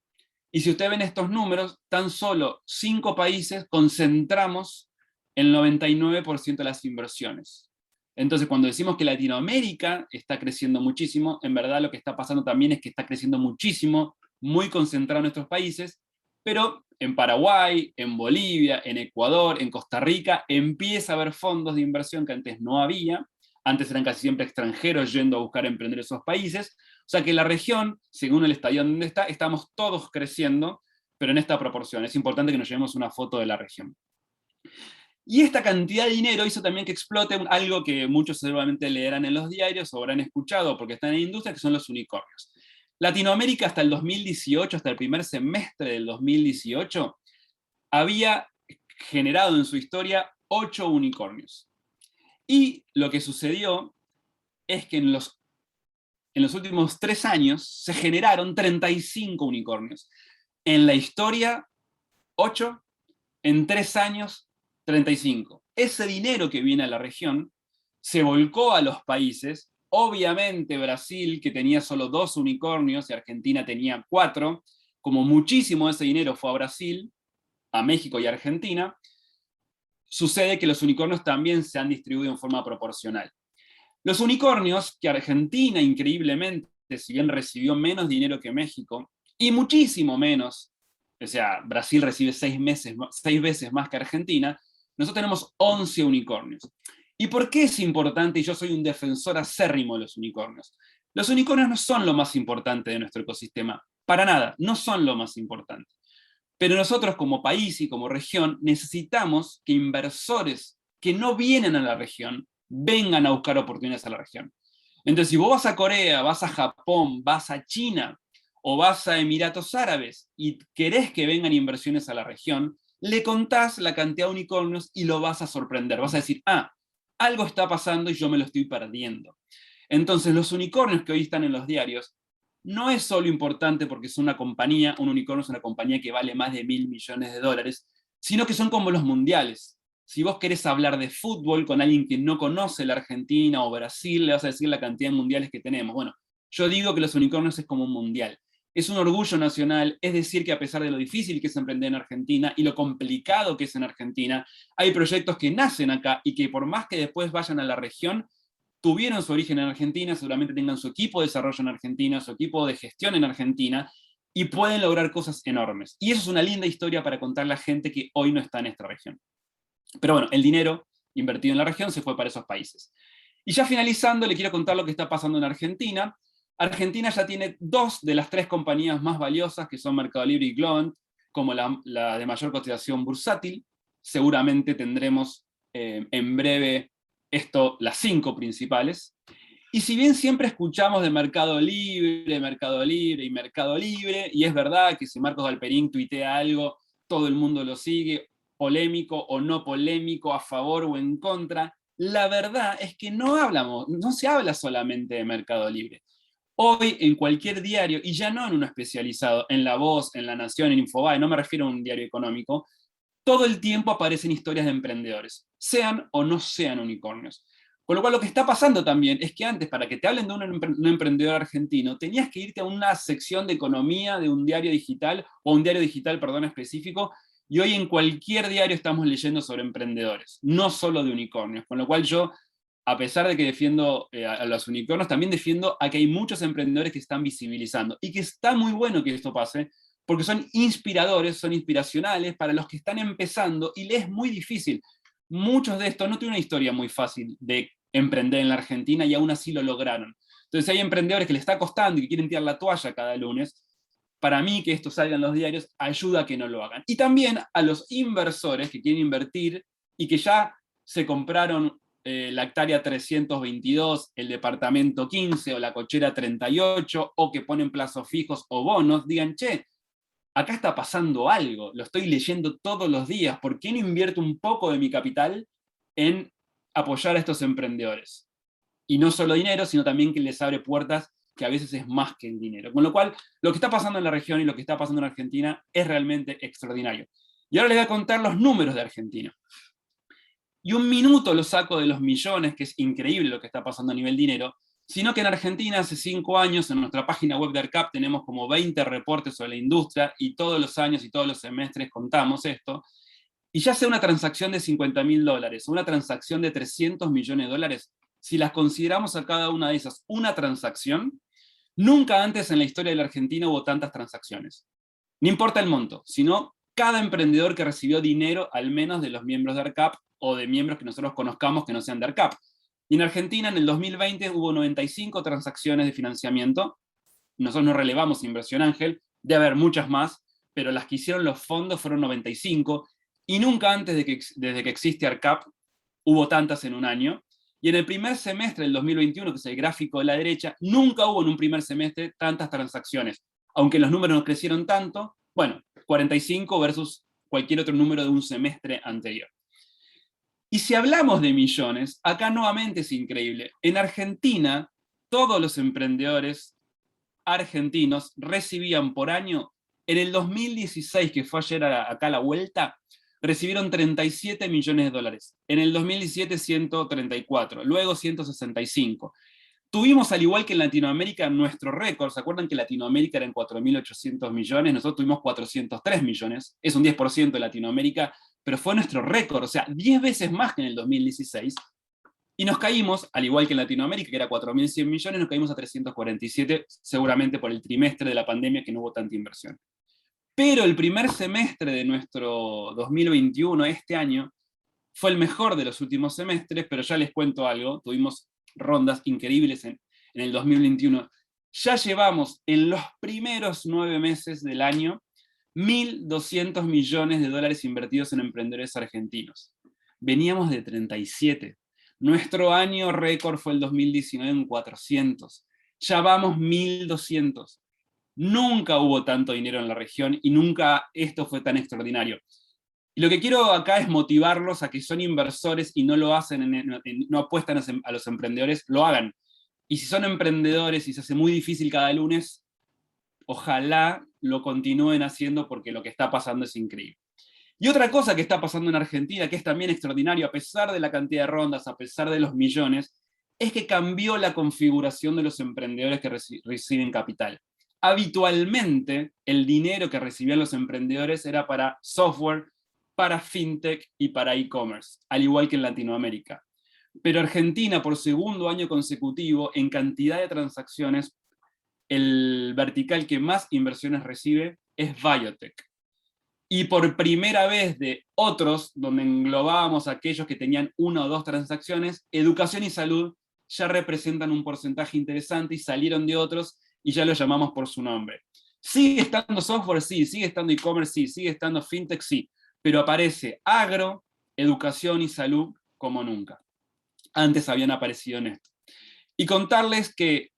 y si ustedes ven estos números, tan solo 5 países concentramos el 99% de las inversiones. Entonces, cuando decimos que Latinoamérica está creciendo muchísimo, en verdad lo que está pasando también es que está creciendo muchísimo, muy concentrado en nuestros países, pero en Paraguay, en Bolivia, en Ecuador, en Costa Rica, empieza a haber fondos de inversión que antes no había. Antes eran casi siempre extranjeros yendo a buscar emprender esos países. O sea que la región, según el estadio donde está, estamos todos creciendo, pero en esta proporción. Es importante que nos llevemos una foto de la región. Y esta cantidad de dinero hizo también que explote algo que muchos seguramente leerán en los diarios o habrán escuchado porque están en la industria, que son los unicornios. Latinoamérica hasta el 2018, hasta el primer semestre del 2018, había generado en su historia 8 unicornios. Y lo que sucedió es que en los últimos 3 años se generaron 35 unicornios. En la historia, 8, en 3 años, 35. Ese dinero que viene a la región se volcó a los países, Obviamente Brasil, que tenía solo 2 unicornios y Argentina tenía 4, como muchísimo de ese dinero fue a Brasil, a México y a Argentina, sucede que los unicornios también se han distribuido en forma proporcional. Los unicornios, que Argentina increíblemente, si bien recibió menos dinero que México, y muchísimo menos, o sea, Brasil recibe 6 veces más que Argentina, nosotros tenemos 11 unicornios. ¿Y por qué es importante? Y yo soy un defensor acérrimo de los unicornios. Los unicornios no son lo más importante de nuestro ecosistema, para nada, no son lo más importante. Pero nosotros como país y como región necesitamos que inversores que no vienen a la región vengan a buscar oportunidades a la región. Entonces, si vos vas a Corea, vas a Japón, vas a China o vas a Emiratos Árabes y querés que vengan inversiones a la región, le contás la cantidad de unicornios y lo vas a sorprender. Vas a decir, algo está pasando y yo me lo estoy perdiendo. Entonces, los unicornios que hoy están en los diarios no es solo importante porque es una compañía, un unicornio es una compañía que vale más de $1.000 millones, sino que son como los mundiales. Si vos querés hablar de fútbol con alguien que no conoce la Argentina o Brasil, le vas a decir la cantidad de mundiales que tenemos. Bueno, yo digo que los unicornios es como un mundial. Es un orgullo nacional, es decir que a pesar de lo difícil que es emprender en Argentina y lo complicado que es en Argentina, hay proyectos que nacen acá y que por más que después vayan a la región, tuvieron su origen en Argentina, seguramente tengan su equipo de desarrollo en Argentina, su equipo de gestión en Argentina, y pueden lograr cosas enormes. Y eso es una linda historia para contarle a gente que hoy no está en esta región. Pero bueno, el dinero invertido en la región se fue para esos países. Y ya finalizando, le quiero contar lo que está pasando en Argentina. Argentina ya tiene 2 de las 3 compañías más valiosas, que son Mercado Libre y Globant, como la de mayor cotización bursátil. Seguramente tendremos en breve las 5 principales. Y si bien siempre escuchamos de Mercado Libre, y es verdad que si Marcos Galperín tuitea algo, todo el mundo lo sigue, polémico o no polémico, a favor o en contra, la verdad es que no se habla solamente de Mercado Libre. Hoy en cualquier diario, y ya no en uno especializado, en La Voz, en La Nación, en Infobae, no me refiero a un diario económico, todo el tiempo aparecen historias de emprendedores, sean o no sean unicornios. Con lo cual lo que está pasando también es que antes, para que te hablen de un emprendedor argentino, tenías que irte a una sección de economía de un diario digital, o un diario digital, perdón, específico, y hoy en cualquier diario estamos leyendo sobre emprendedores, no solo de unicornios. Con lo cual yo, a pesar de que defiendo a los unicornios, también defiendo a que hay muchos emprendedores que están visibilizando, y que está muy bueno que esto pase, porque son inspiradores, son inspiracionales para los que están empezando, y les es muy difícil. Muchos de estos no tienen una historia muy fácil de emprender en la Argentina y aún así lo lograron. Entonces hay emprendedores que les está costando y que quieren tirar la toalla cada lunes. Para mí que esto salga en los diarios ayuda a que no lo hagan. Y también a los inversores que quieren invertir y que ya se compraron la hectárea 322, el departamento 15 o la cochera 38, o que ponen plazos fijos o bonos, digan, che, acá está pasando algo, lo estoy leyendo todos los días, ¿por qué no invierto un poco de mi capital en apoyar a estos emprendedores? Y no solo dinero, sino también que les abre puertas que a veces es más que el dinero. Con lo cual, lo que está pasando en la región y lo que está pasando en Argentina es realmente extraordinario. Y ahora les voy a contar los números de Argentina. Y un minuto lo saco de los millones, que es increíble lo que está pasando a nivel dinero, sino que en Argentina hace 5 años, en nuestra página web de ARCAP, tenemos como 20 reportes sobre la industria, y todos los años y todos los semestres contamos esto, y ya sea una transacción de $50.000 o una transacción de $300 millones, si las consideramos a cada una de esas una transacción, nunca antes en la historia de la Argentina hubo tantas transacciones. No importa el monto, sino cada emprendedor que recibió dinero, al menos de los miembros de ARCAP, o de miembros que nosotros conozcamos que no sean de ARCAP. Y en Argentina, en el 2020, hubo 95 transacciones de financiamiento. Nosotros no relevamos Inversión Ángel, debe haber muchas más, pero las que hicieron los fondos fueron 95, y nunca antes desde que existe ARCAP hubo tantas en un año. Y en el primer semestre del 2021, que es el gráfico de la derecha, nunca hubo en un primer semestre tantas transacciones. Aunque los números no crecieron tanto, bueno, 45 versus cualquier otro número de un semestre anterior. Y si hablamos de millones, acá nuevamente es increíble. En Argentina, todos los emprendedores argentinos recibían por año, en el 2016, que fue ayer acá a la vuelta, recibieron $37 millones. En el 2017, 134, luego 165. Tuvimos, al igual que en Latinoamérica, nuestro récord. ¿Se acuerdan que Latinoamérica eran 4.800 millones? Nosotros tuvimos 403 millones. Es un 10% de Latinoamérica, pero fue nuestro récord, o sea, 10 veces más que en el 2016. Y nos caímos, al igual que en Latinoamérica, que era 4.100 millones, nos caímos a 347, seguramente por el trimestre de la pandemia que no hubo tanta inversión. Pero el primer semestre de nuestro 2021, este año, fue el mejor de los últimos semestres, pero ya les cuento algo, tuvimos rondas increíbles en el 2021. Ya llevamos en los primeros 9 meses del año 1.200 millones de dólares invertidos en emprendedores argentinos. Veníamos de 37. Nuestro año récord fue el 2019 en 400. Ya vamos 1.200. Nunca hubo tanto dinero en la región y nunca esto fue tan extraordinario. Y lo que quiero acá es motivarlos a que son inversores y no lo hacen, no apuestan a los emprendedores, lo hagan. Y si son emprendedores y se hace muy difícil cada lunes, ojalá lo continúen haciendo porque lo que está pasando es increíble. Y otra cosa que está pasando en Argentina, que es también extraordinario, a pesar de la cantidad de rondas, a pesar de los millones, es que cambió la configuración de los emprendedores que reciben capital. Habitualmente, el dinero que recibían los emprendedores era para software, para fintech y para e-commerce, al igual que en Latinoamérica. Pero Argentina, por segundo año consecutivo, en cantidad de transacciones, el vertical que más inversiones recibe es biotech. Y por primera vez de otros, donde englobábamos a aquellos que tenían 1 o 2 transacciones, educación y salud ya representan un porcentaje interesante y salieron de otros y ya los llamamos por su nombre. ¿Sigue estando software? Sí. ¿Sigue estando e-commerce? Sí. ¿Sigue estando fintech? Sí. Pero aparece agro, educación y salud como nunca. Antes habían aparecido en esto. Y contarles que,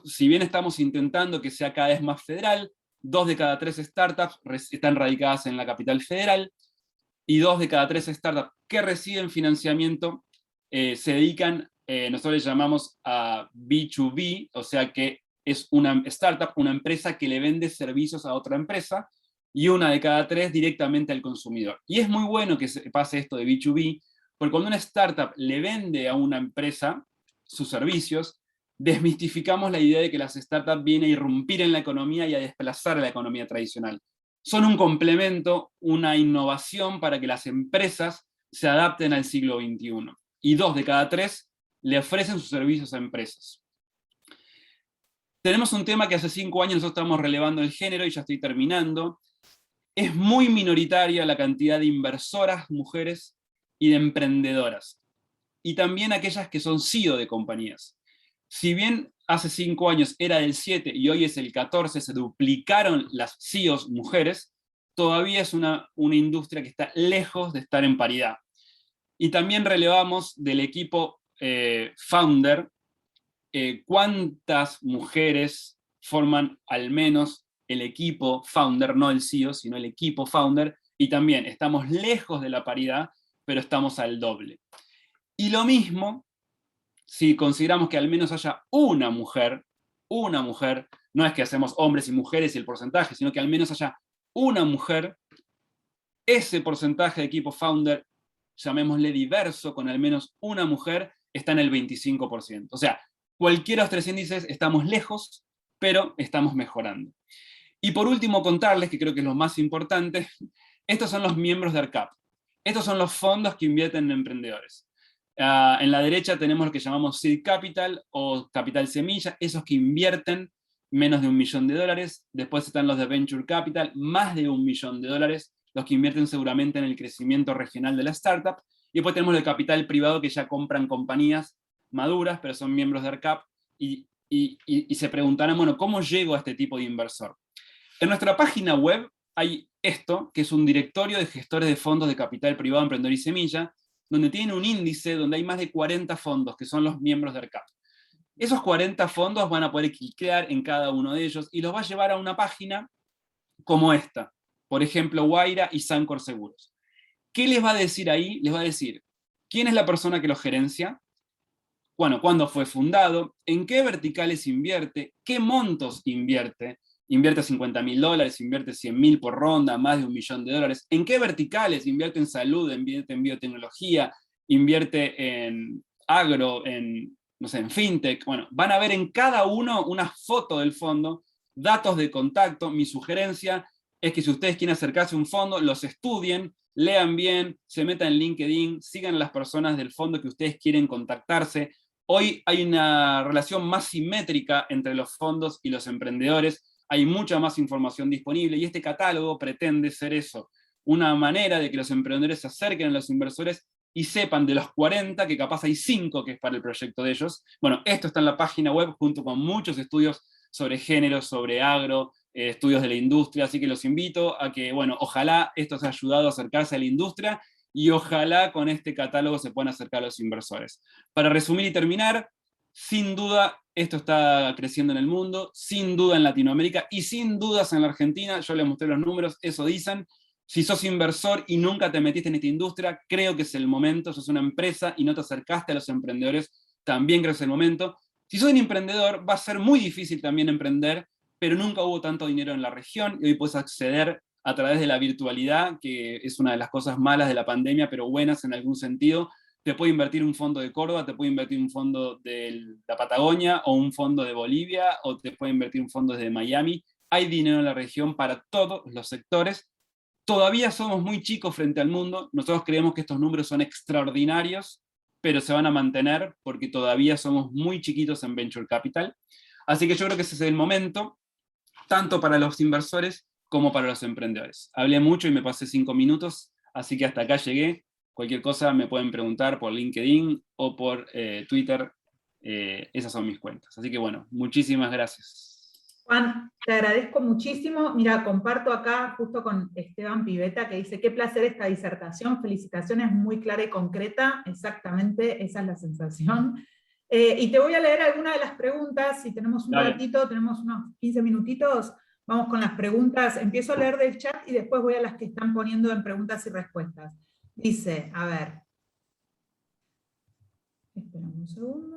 si bien estamos intentando que sea cada vez más federal, 2 de cada 3 startups están radicadas en la capital federal, y 2 de cada 3 startups que reciben financiamiento se dedican, nosotros les llamamos a B2B, o sea que es una startup, una empresa que le vende servicios a otra empresa, y 1 de cada 3 directamente al consumidor. Y es muy bueno que se pase esto de B2B, porque cuando una startup le vende a una empresa sus servicios, desmistificamos la idea de que las startups vienen a irrumpir en la economía y a desplazar a la economía tradicional. Son un complemento, una innovación para que las empresas se adapten al siglo XXI. Y 2 de cada 3 le ofrecen sus servicios a empresas. Tenemos un tema que hace 5 años nosotros estamos relevando el género, y ya estoy terminando. Es muy minoritaria la cantidad de inversoras mujeres y de emprendedoras. Y también aquellas que son CEO de compañías. Si bien hace 5 años era del 7 y hoy es el 14, se duplicaron las CEOs mujeres, todavía es una industria que está lejos de estar en paridad. Y también relevamos del equipo founder, cuántas mujeres forman al menos el equipo founder, no el CEO, sino el equipo founder, y también estamos lejos de la paridad, pero estamos al doble. Y lo mismo si consideramos que al menos haya una mujer, no es que hacemos hombres y mujeres y el porcentaje, sino que al menos haya una mujer, ese porcentaje de equipo founder, llamémosle diverso, con al menos una mujer, está en el 25%. O sea, cualquiera de los 3 índices estamos lejos, pero estamos mejorando. Y por último, contarles, que creo que es lo más importante, estos son los miembros de ARCAP. Estos son los fondos que invierten en emprendedores. En la derecha tenemos lo que llamamos Seed Capital o Capital Semilla, esos que invierten menos de $1 millón. Después están los de Venture Capital, más de $1 millón, los que invierten seguramente en el crecimiento regional de la startup. Y después tenemos el capital privado, que ya compran compañías maduras, pero son miembros de ARCAP, y se preguntarán, bueno, ¿cómo llego a este tipo de inversor? En nuestra página web hay esto, que es un directorio de gestores de fondos de capital privado, emprendedor y semilla, donde tiene un índice donde hay más de 40 fondos, que son los miembros de ARCAP. Esos 40 fondos van a poder cliquear en cada uno de ellos y los va a llevar a una página como esta, por ejemplo, Guaira y Sancor Seguros. ¿Qué les va a decir ahí? Les va a decir quién es la persona que lo gerencia, bueno, cuándo fue fundado, en qué verticales invierte, qué montos invierte, invierte $50.000, invierte 100.000 por ronda, más de $1 millón, en qué verticales, invierte en salud, invierte en biotecnología, invierte en agro, en no sé, en fintech, bueno, van a ver en cada uno una foto del fondo, datos de contacto. Mi sugerencia es que si ustedes quieren acercarse a un fondo, los estudien, lean bien, se metan en LinkedIn, sigan a las personas del fondo que ustedes quieren contactarse. Hoy hay una relación más simétrica entre los fondos y los emprendedores, hay mucha más información disponible, y este catálogo pretende ser eso, una manera de que los emprendedores se acerquen a los inversores y sepan de los 40 que capaz hay 5 que es para el proyecto de ellos. Bueno, esto está en la página web junto con muchos estudios sobre género, sobre agro, estudios de la industria, así que los invito a que, bueno, ojalá esto os haya ayudado a acercarse a la industria y ojalá con este catálogo se puedan acercar a los inversores. Para resumir y terminar, sin duda esto está creciendo en el mundo, sin duda en Latinoamérica y sin dudas en la Argentina. Yo les mostré los números, eso dicen. Si sos inversor y nunca te metiste en esta industria, creo que es el momento. Sos una empresa y no te acercaste a los emprendedores, también creo que es el momento. Si sos un emprendedor, va a ser muy difícil también emprender, pero nunca hubo tanto dinero en la región y hoy puedes acceder a través de la virtualidad, que es una de las cosas malas de la pandemia, pero buenas en algún sentido. Te puede invertir un fondo de Córdoba, te puede invertir un fondo de la Patagonia, o un fondo de Bolivia, o te puede invertir un fondo desde Miami. Hay dinero en la región para todos los sectores. Todavía somos muy chicos frente al mundo, nosotros creemos que estos números son extraordinarios, pero se van a mantener porque todavía somos muy chiquitos en Venture Capital. Así que yo creo que ese es el momento, tanto para los inversores como para los emprendedores. Hablé mucho y me pasé 5 minutos, así que hasta acá llegué. Cualquier cosa me pueden preguntar por LinkedIn o por Twitter. Esas son mis cuentas. Así que bueno, muchísimas gracias. Juan, te agradezco muchísimo. Mira, comparto acá justo con Esteban Piveta, que dice, qué placer esta disertación, felicitaciones, muy clara y concreta, exactamente, esa es la sensación. Y te voy a leer algunas de las preguntas, si tenemos un ratito, tenemos unos 15 minutitos, vamos con las preguntas. Empiezo a leer del chat y después voy a las que están poniendo en preguntas y respuestas. Dice, a ver. Espera un segundo.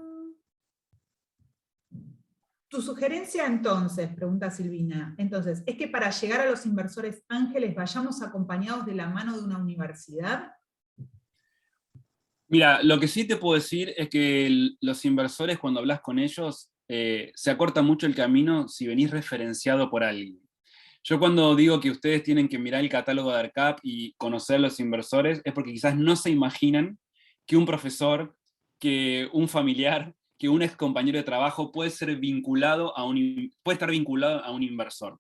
Tu sugerencia entonces, pregunta Silvina, entonces, ¿es que para llegar a los inversores ángeles vayamos acompañados de la mano de una universidad? Mira, lo que sí te puedo decir es que los inversores, cuando hablas con ellos, se acorta mucho el camino si venís referenciado por alguien. Yo cuando digo que ustedes tienen que mirar el catálogo de ARCAP y conocer a los inversores, es porque quizás no se imaginan que un profesor, que un familiar, que un ex compañero de trabajo puede estar vinculado a un inversor.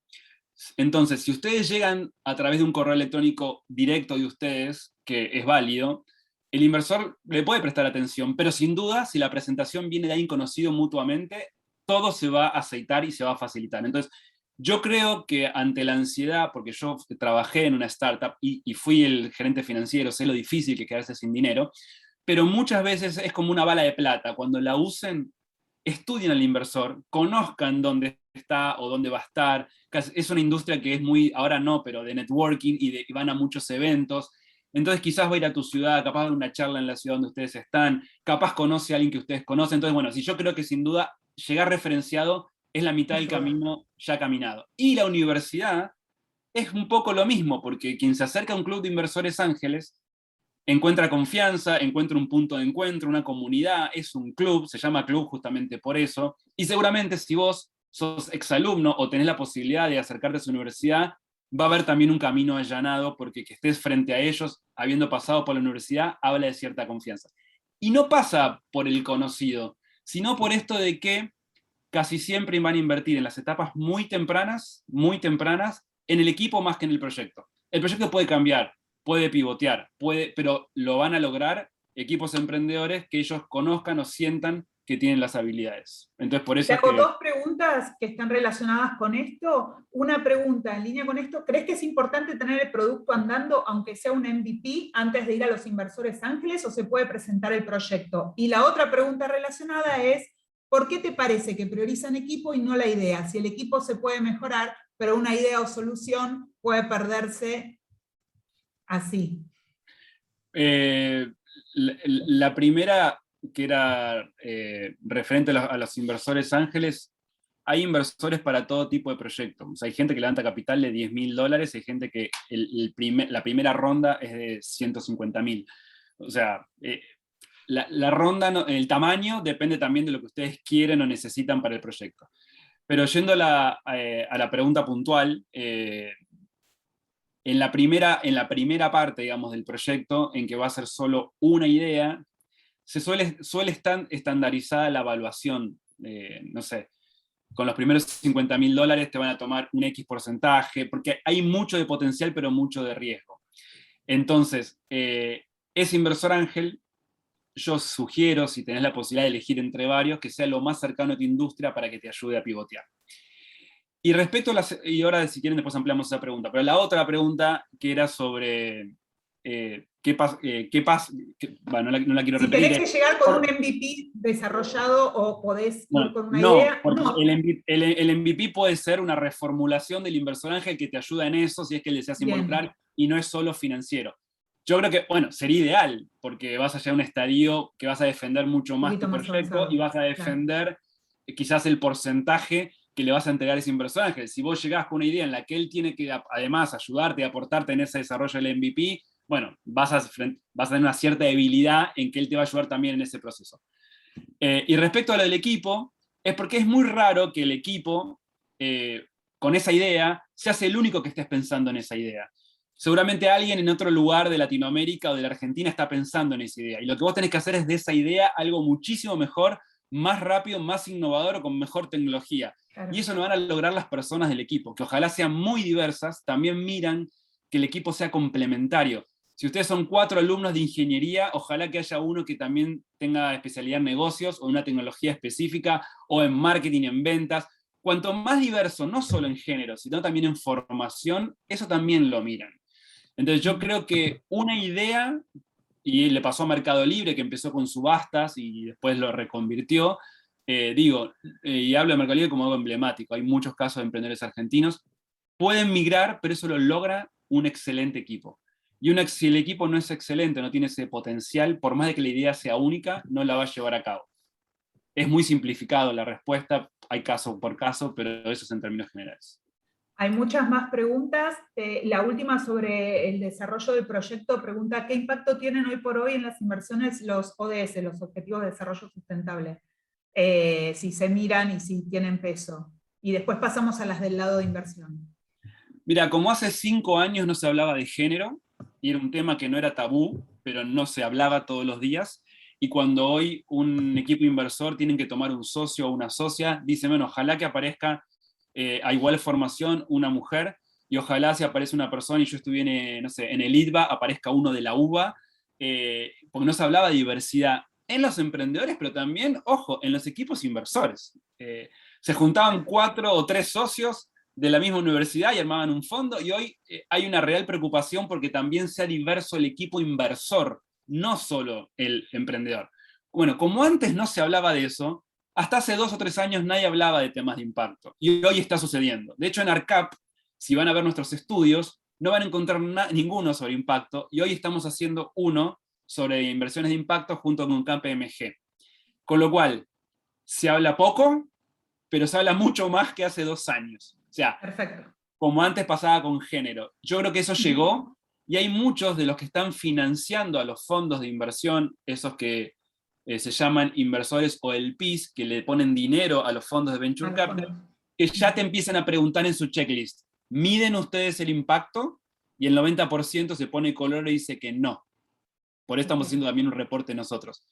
Entonces, si ustedes llegan a través de un correo electrónico directo de ustedes, que es válido, el inversor le puede prestar atención, pero sin duda, si la presentación viene de alguien conocido mutuamente, todo se va a aceitar y se va a facilitar. Entonces, yo creo que ante la ansiedad, porque yo trabajé en una startup y fui el gerente financiero, sé lo difícil que es quedarse sin dinero, pero muchas veces es como una bala de plata. Cuando la usen, estudien al inversor, conozcan dónde está o dónde va a estar. Es una industria que es muy, ahora no, pero de networking y van a muchos eventos. Entonces quizás va a ir a tu ciudad, capaz va a dar una charla en la ciudad donde ustedes están, capaz conoce a alguien que ustedes conocen. Entonces, bueno, si yo creo que sin duda llegar referenciado es la mitad del camino ya caminado. Y la universidad es un poco lo mismo, porque quien se acerca a un club de inversores ángeles encuentra confianza, encuentra un punto de encuentro, una comunidad, es un club, se llama club justamente por eso, y seguramente si vos sos exalumno o tenés la posibilidad de acercarte a su universidad, va a haber también un camino allanado, porque que estés frente a ellos, habiendo pasado por la universidad, habla de cierta confianza. Y no pasa por el conocido, sino por esto de que casi siempre van a invertir en las etapas muy tempranas, en el equipo más que en el proyecto. El proyecto puede cambiar, puede pivotear, pero lo van a lograr equipos emprendedores que ellos conozcan o sientan que tienen las habilidades. Entonces, por eso Te es hago que... dos preguntas que están relacionadas con esto. Una pregunta en línea con esto. ¿Crees que es importante tener el producto andando, aunque sea un MVP, antes de ir a los inversores ángeles, o se puede presentar el proyecto? Y la otra pregunta relacionada es, ¿por qué te parece que priorizan equipo y no la idea? Si el equipo se puede mejorar, pero una idea o solución puede perderse así. La primera, que era referente a los inversores ángeles, hay inversores para todo tipo de proyectos. O sea, hay gente que levanta capital de $10.000, hay gente que la primera ronda es de 150.000. O sea, la ronda, el tamaño depende también de lo que ustedes quieren o necesitan para el proyecto. Pero yendo a la pregunta puntual, en la primera parte, digamos, del proyecto, en que va a ser solo una idea, suele estar estandarizada la evaluación, no sé, con los primeros $50.000 te van a tomar un X porcentaje, porque hay mucho de potencial, pero mucho de riesgo. Entonces, ese inversor ángel, yo sugiero, si tenés la posibilidad de elegir entre varios, que sea lo más cercano a tu industria para que te ayude a pivotear. Y respecto a y ahora si quieren después ampliamos esa pregunta, pero la otra pregunta que era sobre qué pasa, bueno, no la quiero Si repetir. tenés que llegar con un MVP desarrollado o podés ir con una No, idea, porque no. el MVP puede ser una reformulación del inversor ángel que te ayuda en eso, si es que le deseas involucrar, y no es solo financiero. Yo creo que, bueno, sería ideal, porque vas a llegar a un estadio que vas a defender mucho más tu proyecto y vas a defender quizás el porcentaje que le vas a entregar a ese inversor ángel. Si vos llegás con una idea en la que él tiene que, además, ayudarte y aportarte en ese desarrollo del MVP, bueno, vas a tener una cierta debilidad en que él te va a ayudar también en ese proceso. Y respecto a lo del equipo, es porque es muy raro que el equipo, con esa idea, se hace el único que estés pensando en esa idea. Seguramente alguien en otro lugar de Latinoamérica o de la Argentina está pensando en esa idea. Y lo que vos tenés que hacer es de esa idea algo muchísimo mejor, más rápido, más innovador o con mejor tecnología. Claro. Y eso lo van a lograr las personas del equipo, que ojalá sean muy diversas, también miran que el equipo sea complementario. Si ustedes son 4 alumnos de ingeniería, ojalá que haya uno que también tenga especialidad en negocios o una tecnología específica o en marketing, en ventas. Cuanto más diverso, no solo en género, sino también en formación, eso también lo miran. Entonces yo creo que una idea, y le pasó a Mercado Libre, que empezó con subastas y después lo reconvirtió, y hablo de Mercado Libre como algo emblemático, hay muchos casos de emprendedores argentinos, pueden migrar, pero eso lo logra un excelente equipo. Y si el equipo no es excelente, no tiene ese potencial, por más de que la idea sea única, no la va a llevar a cabo. Es muy simplificado la respuesta, hay caso por caso, pero eso es en términos generales. Hay muchas más preguntas. La última sobre el desarrollo del proyecto pregunta, ¿qué impacto tienen hoy por hoy en las inversiones los ODS, los Objetivos de Desarrollo Sustentable? Si se miran y si tienen peso. Y después pasamos a las del lado de inversión. Mira, como hace 5 años no se hablaba de género, y era un tema que no era tabú, pero no se hablaba todos los días, y cuando hoy un equipo inversor tiene que tomar un socio o una socia, dice, bueno, ojalá que aparezca a igual formación una mujer, y ojalá si aparece una persona y yo estuviera no sé, en el IDVA, aparezca uno de la UBA, porque no se hablaba de diversidad en los emprendedores, pero también, ojo, en los equipos inversores. Se juntaban 4 o 3 socios de la misma universidad y armaban un fondo, y hoy hay una real preocupación porque también sea diverso el equipo inversor, no solo el emprendedor. Bueno, como antes no se hablaba de eso, hasta hace 2 o 3 años nadie hablaba de temas de impacto, y hoy está sucediendo. De hecho, en ARCAP, si van a ver nuestros estudios, no van a encontrar ninguno sobre impacto, y hoy estamos haciendo uno sobre inversiones de impacto junto con KPMG. Con lo cual, se habla poco, pero se habla mucho más que hace 2 años. O sea, perfecto, como antes pasaba con género. Yo creo que eso llegó, y hay muchos de los que están financiando a los fondos de inversión, esos que se llaman inversores o LPs, que le ponen dinero a los fondos de Venture Capital, que ya te empiezan a preguntar en su checklist, ¿miden ustedes el impacto? Y el 90% se pone color y dice que no. Por eso estamos haciendo también un reporte nosotros.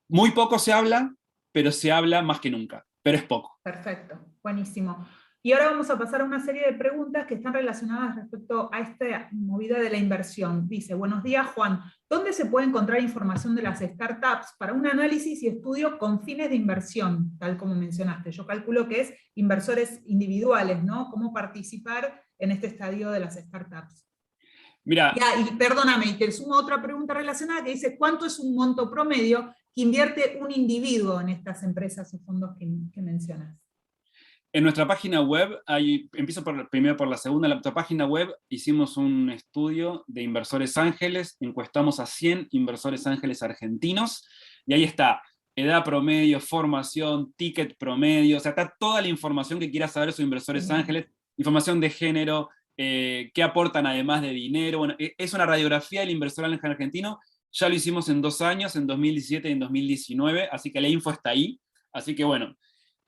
Muy poco se habla, pero se habla más que nunca, pero es poco. Perfecto, buenísimo. Y ahora vamos a pasar a una serie de preguntas que están relacionadas respecto a esta movida de la inversión. Dice, buenos días Juan, ¿dónde se puede encontrar información de las startups para un análisis y estudio con fines de inversión, tal como mencionaste? Yo calculo que es inversores individuales, ¿no? ¿Cómo participar en este estadio de las startups? Mira, y perdóname, y te sumo otra pregunta relacionada que dice, ¿cuánto es un monto promedio que invierte un individuo en estas empresas o fondos que mencionas? En nuestra página web, empiezo primero por la segunda, en nuestra página web hicimos un estudio de inversores ángeles, encuestamos a 100 inversores ángeles argentinos, y ahí está, edad promedio, formación, ticket promedio, o sea, está toda la información que quieras saber de sus inversores ángeles, información de género, qué aportan además de dinero. Bueno, es una radiografía del inversor ángel argentino, Ya lo hicimos en 2 años, en 2017 y en 2019, así que la info está ahí. Así que bueno,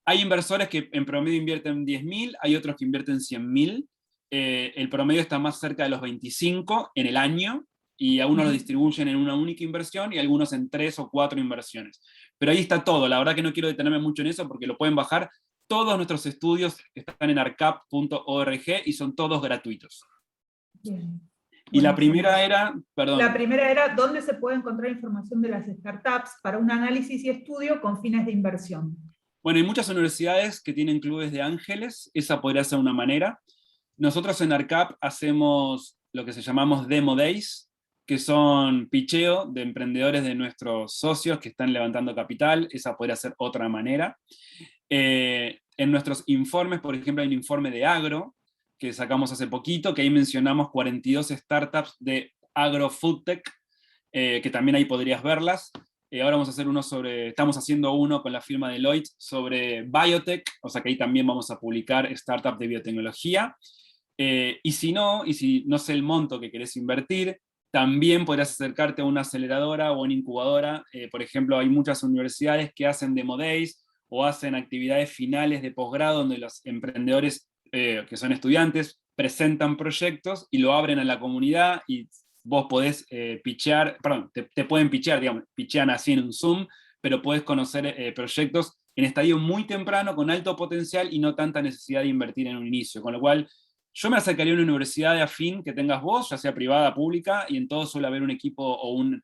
hay inversores que en promedio invierten 10.000, hay otros que invierten 100.000. El promedio está más cerca de los 25 en el año, y algunos lo distribuyen en una única inversión y algunos en 3 o 4 inversiones. Pero ahí está todo. La verdad que no quiero detenerme mucho en eso porque lo pueden bajar. Todos nuestros estudios están en arcap.org y son todos gratuitos. Bien. Y la Buenísimo. primera era, perdón. La primera era, ¿dónde se puede encontrar información de las startups para un análisis y estudio con fines de inversión? Bueno, hay muchas universidades que tienen clubes de ángeles, esa podría ser una manera. Nosotros en ARCAP hacemos lo que se llamamos Demo Days, que son picheo de emprendedores de nuestros socios que están levantando capital, esa podría ser otra manera. En nuestros informes, por ejemplo, hay un informe de agro, que sacamos hace poquito, que ahí mencionamos 42 startups de agro-foodtech, que también ahí podrías verlas. Ahora vamos a hacer uno estamos haciendo uno con la firma Deloitte sobre biotech, o sea que ahí también vamos a publicar startups de biotecnología. Y si no sé el monto que querés invertir, también podrás acercarte a una aceleradora o una incubadora. Por ejemplo, hay muchas universidades que hacen demo days o hacen actividades finales de posgrado donde los emprendedores que son estudiantes presentan proyectos y lo abren a la comunidad, y vos podés pitchear, perdón, te pueden pitchear, digamos, pitchean así en un Zoom, pero podés conocer proyectos en estadio muy temprano, con alto potencial y no tanta necesidad de invertir en un inicio. Con lo cual, yo me acercaría a una universidad de afín que tengas vos, ya sea privada, pública, y en todo suele haber un equipo o un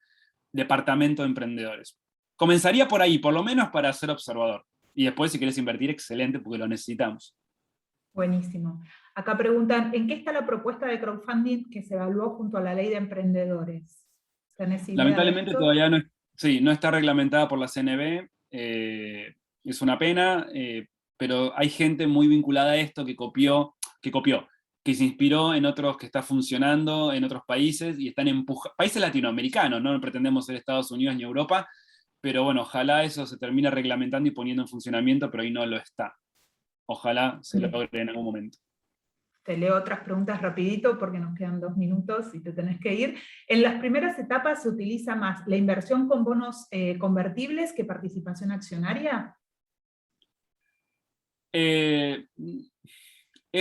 departamento de emprendedores. Comenzaría por ahí, por lo menos para ser observador. Y después, si querés invertir, excelente, porque lo necesitamos. Buenísimo. Acá preguntan, ¿en qué está la propuesta de crowdfunding que se evaluó junto a la ley de emprendedores? ¿Tenés idea de Lamentablemente esto? todavía no está reglamentada por la CNB, es una pena, pero hay gente muy vinculada a esto que se inspiró en otros, que está funcionando en otros países y están empujando, países latinoamericanos, no pretendemos ser Estados Unidos ni Europa, pero bueno, ojalá eso se termine reglamentando y poniendo en funcionamiento, pero ahí no lo está. Ojalá se Bien. logre en algún momento. Te leo otras preguntas rapidito porque nos quedan 2 minutos y te tenés que ir. En las primeras etapas se utiliza más la inversión con bonos convertibles que participación accionaria. Es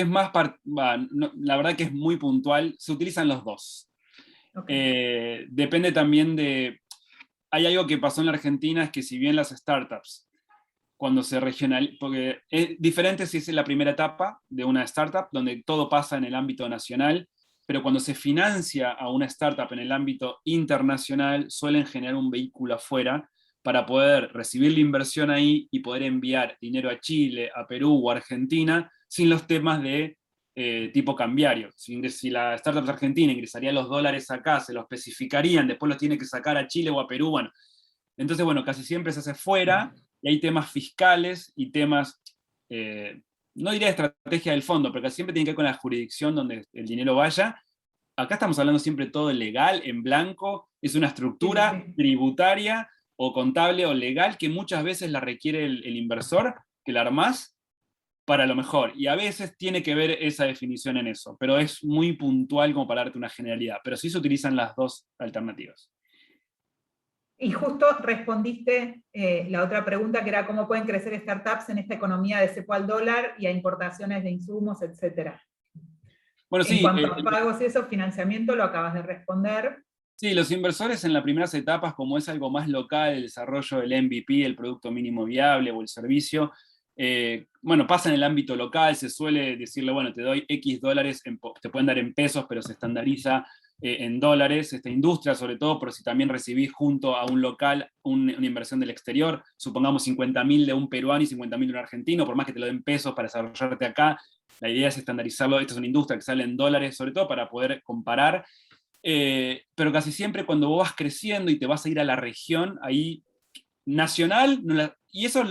más, la verdad que es muy puntual, se utilizan los dos. Okay. Depende también hay algo que pasó en la Argentina, es que si bien las startups, cuando se porque es diferente si es en la primera etapa de una startup, donde todo pasa en el ámbito nacional, pero cuando se financia a una startup en el ámbito internacional, suelen generar un vehículo afuera para poder recibir la inversión ahí y poder enviar dinero a Chile, a Perú o a Argentina, sin los temas de tipo cambiario. Si la startup argentina ingresaría los dólares acá, se los especificarían, después los tiene que sacar a Chile o a Perú, bueno. Entonces, bueno, casi siempre se hace fuera, y hay temas fiscales y temas, no diría estrategia del fondo, pero casi siempre tiene que ver con la jurisdicción donde el dinero vaya. Acá estamos hablando siempre todo legal, en blanco, es una estructura tributaria o contable o legal que muchas veces la requiere el inversor, que la armás para lo mejor, y a veces tiene que ver esa definición en eso, pero es muy puntual como para darte una generalidad, pero sí se utilizan las dos alternativas. Y justo respondiste la otra pregunta, que era cómo pueden crecer startups en esta economía de cepo al dólar y a importaciones de insumos, etcétera. Bueno, En sí, cuanto a pagos y eso, financiamiento, lo acabas de responder. sí, los inversores en las primeras etapas, como es algo más local, el desarrollo del MVP, el producto mínimo viable o el servicio, bueno, pasa en el ámbito local, se suele decirle, bueno, te doy X dólares, te pueden dar en pesos, pero se estandariza en dólares, esta industria sobre todo, pero si también recibís junto a un local una inversión del exterior, supongamos 50.000 de un peruano y 50.000 de un argentino, por más que te lo den pesos para desarrollarte acá, la idea es estandarizarlo, esto es una industria que sale en dólares sobre todo para poder comparar. Pero casi siempre cuando vos vas creciendo y te vas a ir a la región, ahí nacional, y eso,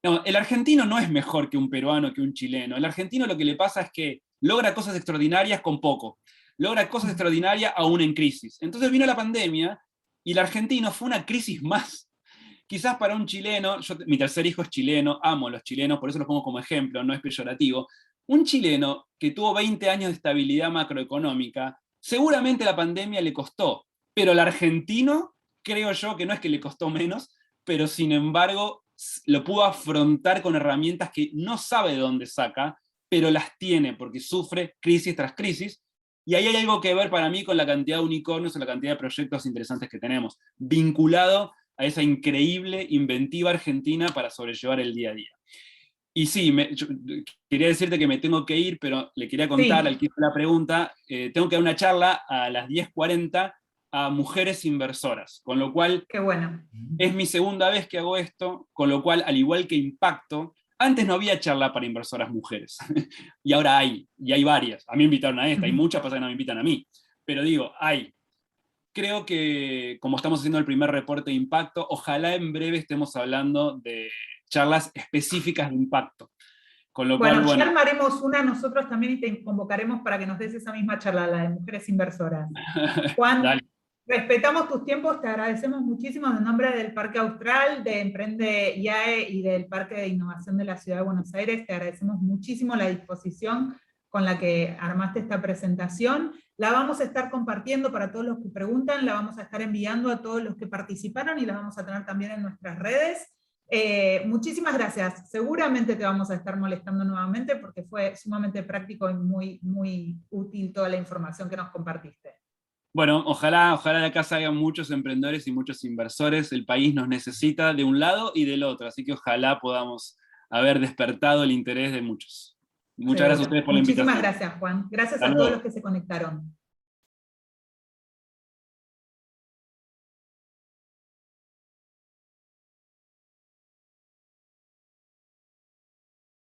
no, el argentino no es mejor que un peruano, que un chileno. El argentino lo que le pasa es que logra cosas extraordinarias con poco, logra cosas extraordinarias aún en crisis. Entonces vino la pandemia y el argentino fue una crisis más. Quizás para un chileno, mi tercer hijo es chileno, amo a los chilenos, por eso los pongo como ejemplo, no es peyorativo. Un chileno que tuvo 20 años de estabilidad macroeconómica, seguramente la pandemia le costó, Pero el argentino, creo yo que no es que le costó menos, pero sin embargo lo pudo afrontar con herramientas que no sabe de dónde saca, pero las tiene, porque sufre crisis tras crisis, y ahí hay algo que ver para mí con la cantidad de unicornios o la cantidad de proyectos interesantes que tenemos, vinculado a esa increíble inventiva argentina para sobrellevar el día a día. Y sí, yo quería decirte que me tengo que ir, pero le quería contar al Sí, que hizo la pregunta, tengo que dar una charla a las 10:40 a mujeres inversoras, con lo cual qué bueno. es mi segunda vez que hago esto, con lo cual, al igual que Impacto, antes no había charla para inversoras mujeres, y ahora hay, y hay varias. A mí me invitaron a esta, hay muchas personas que no me invitan a mí, pero digo, hay. Creo que, como estamos haciendo el primer reporte de impacto, ojalá en breve estemos hablando de charlas específicas de impacto. Con lo cual, Bueno, ya bueno, armaremos una nosotros también y te convocaremos para que nos des esa misma charla, la de mujeres inversoras. Juan, dale. respetamos tus tiempos, te agradecemos muchísimo en nombre del Parque Austral, de Emprende IAE y del Parque de Innovación de la Ciudad de Buenos Aires. Te agradecemos muchísimo la disposición con la que armaste esta presentación. La vamos a estar compartiendo para todos los que preguntan, la vamos a estar enviando a todos los que participaron y la vamos a tener también en nuestras redes. Muchísimas gracias. Seguramente te vamos a estar molestando nuevamente porque fue sumamente práctico y muy, muy útil toda la información que nos compartiste. Bueno, ojalá de acá salgan muchos emprendedores y muchos inversores. El país nos necesita de un lado y del otro, así que ojalá podamos haber despertado el interés de muchos. Muchas gracias a Seguro. ustedes por la Muchísimas invitación. gracias, Juan. Gracias Hasta a todos los luego. que se conectaron.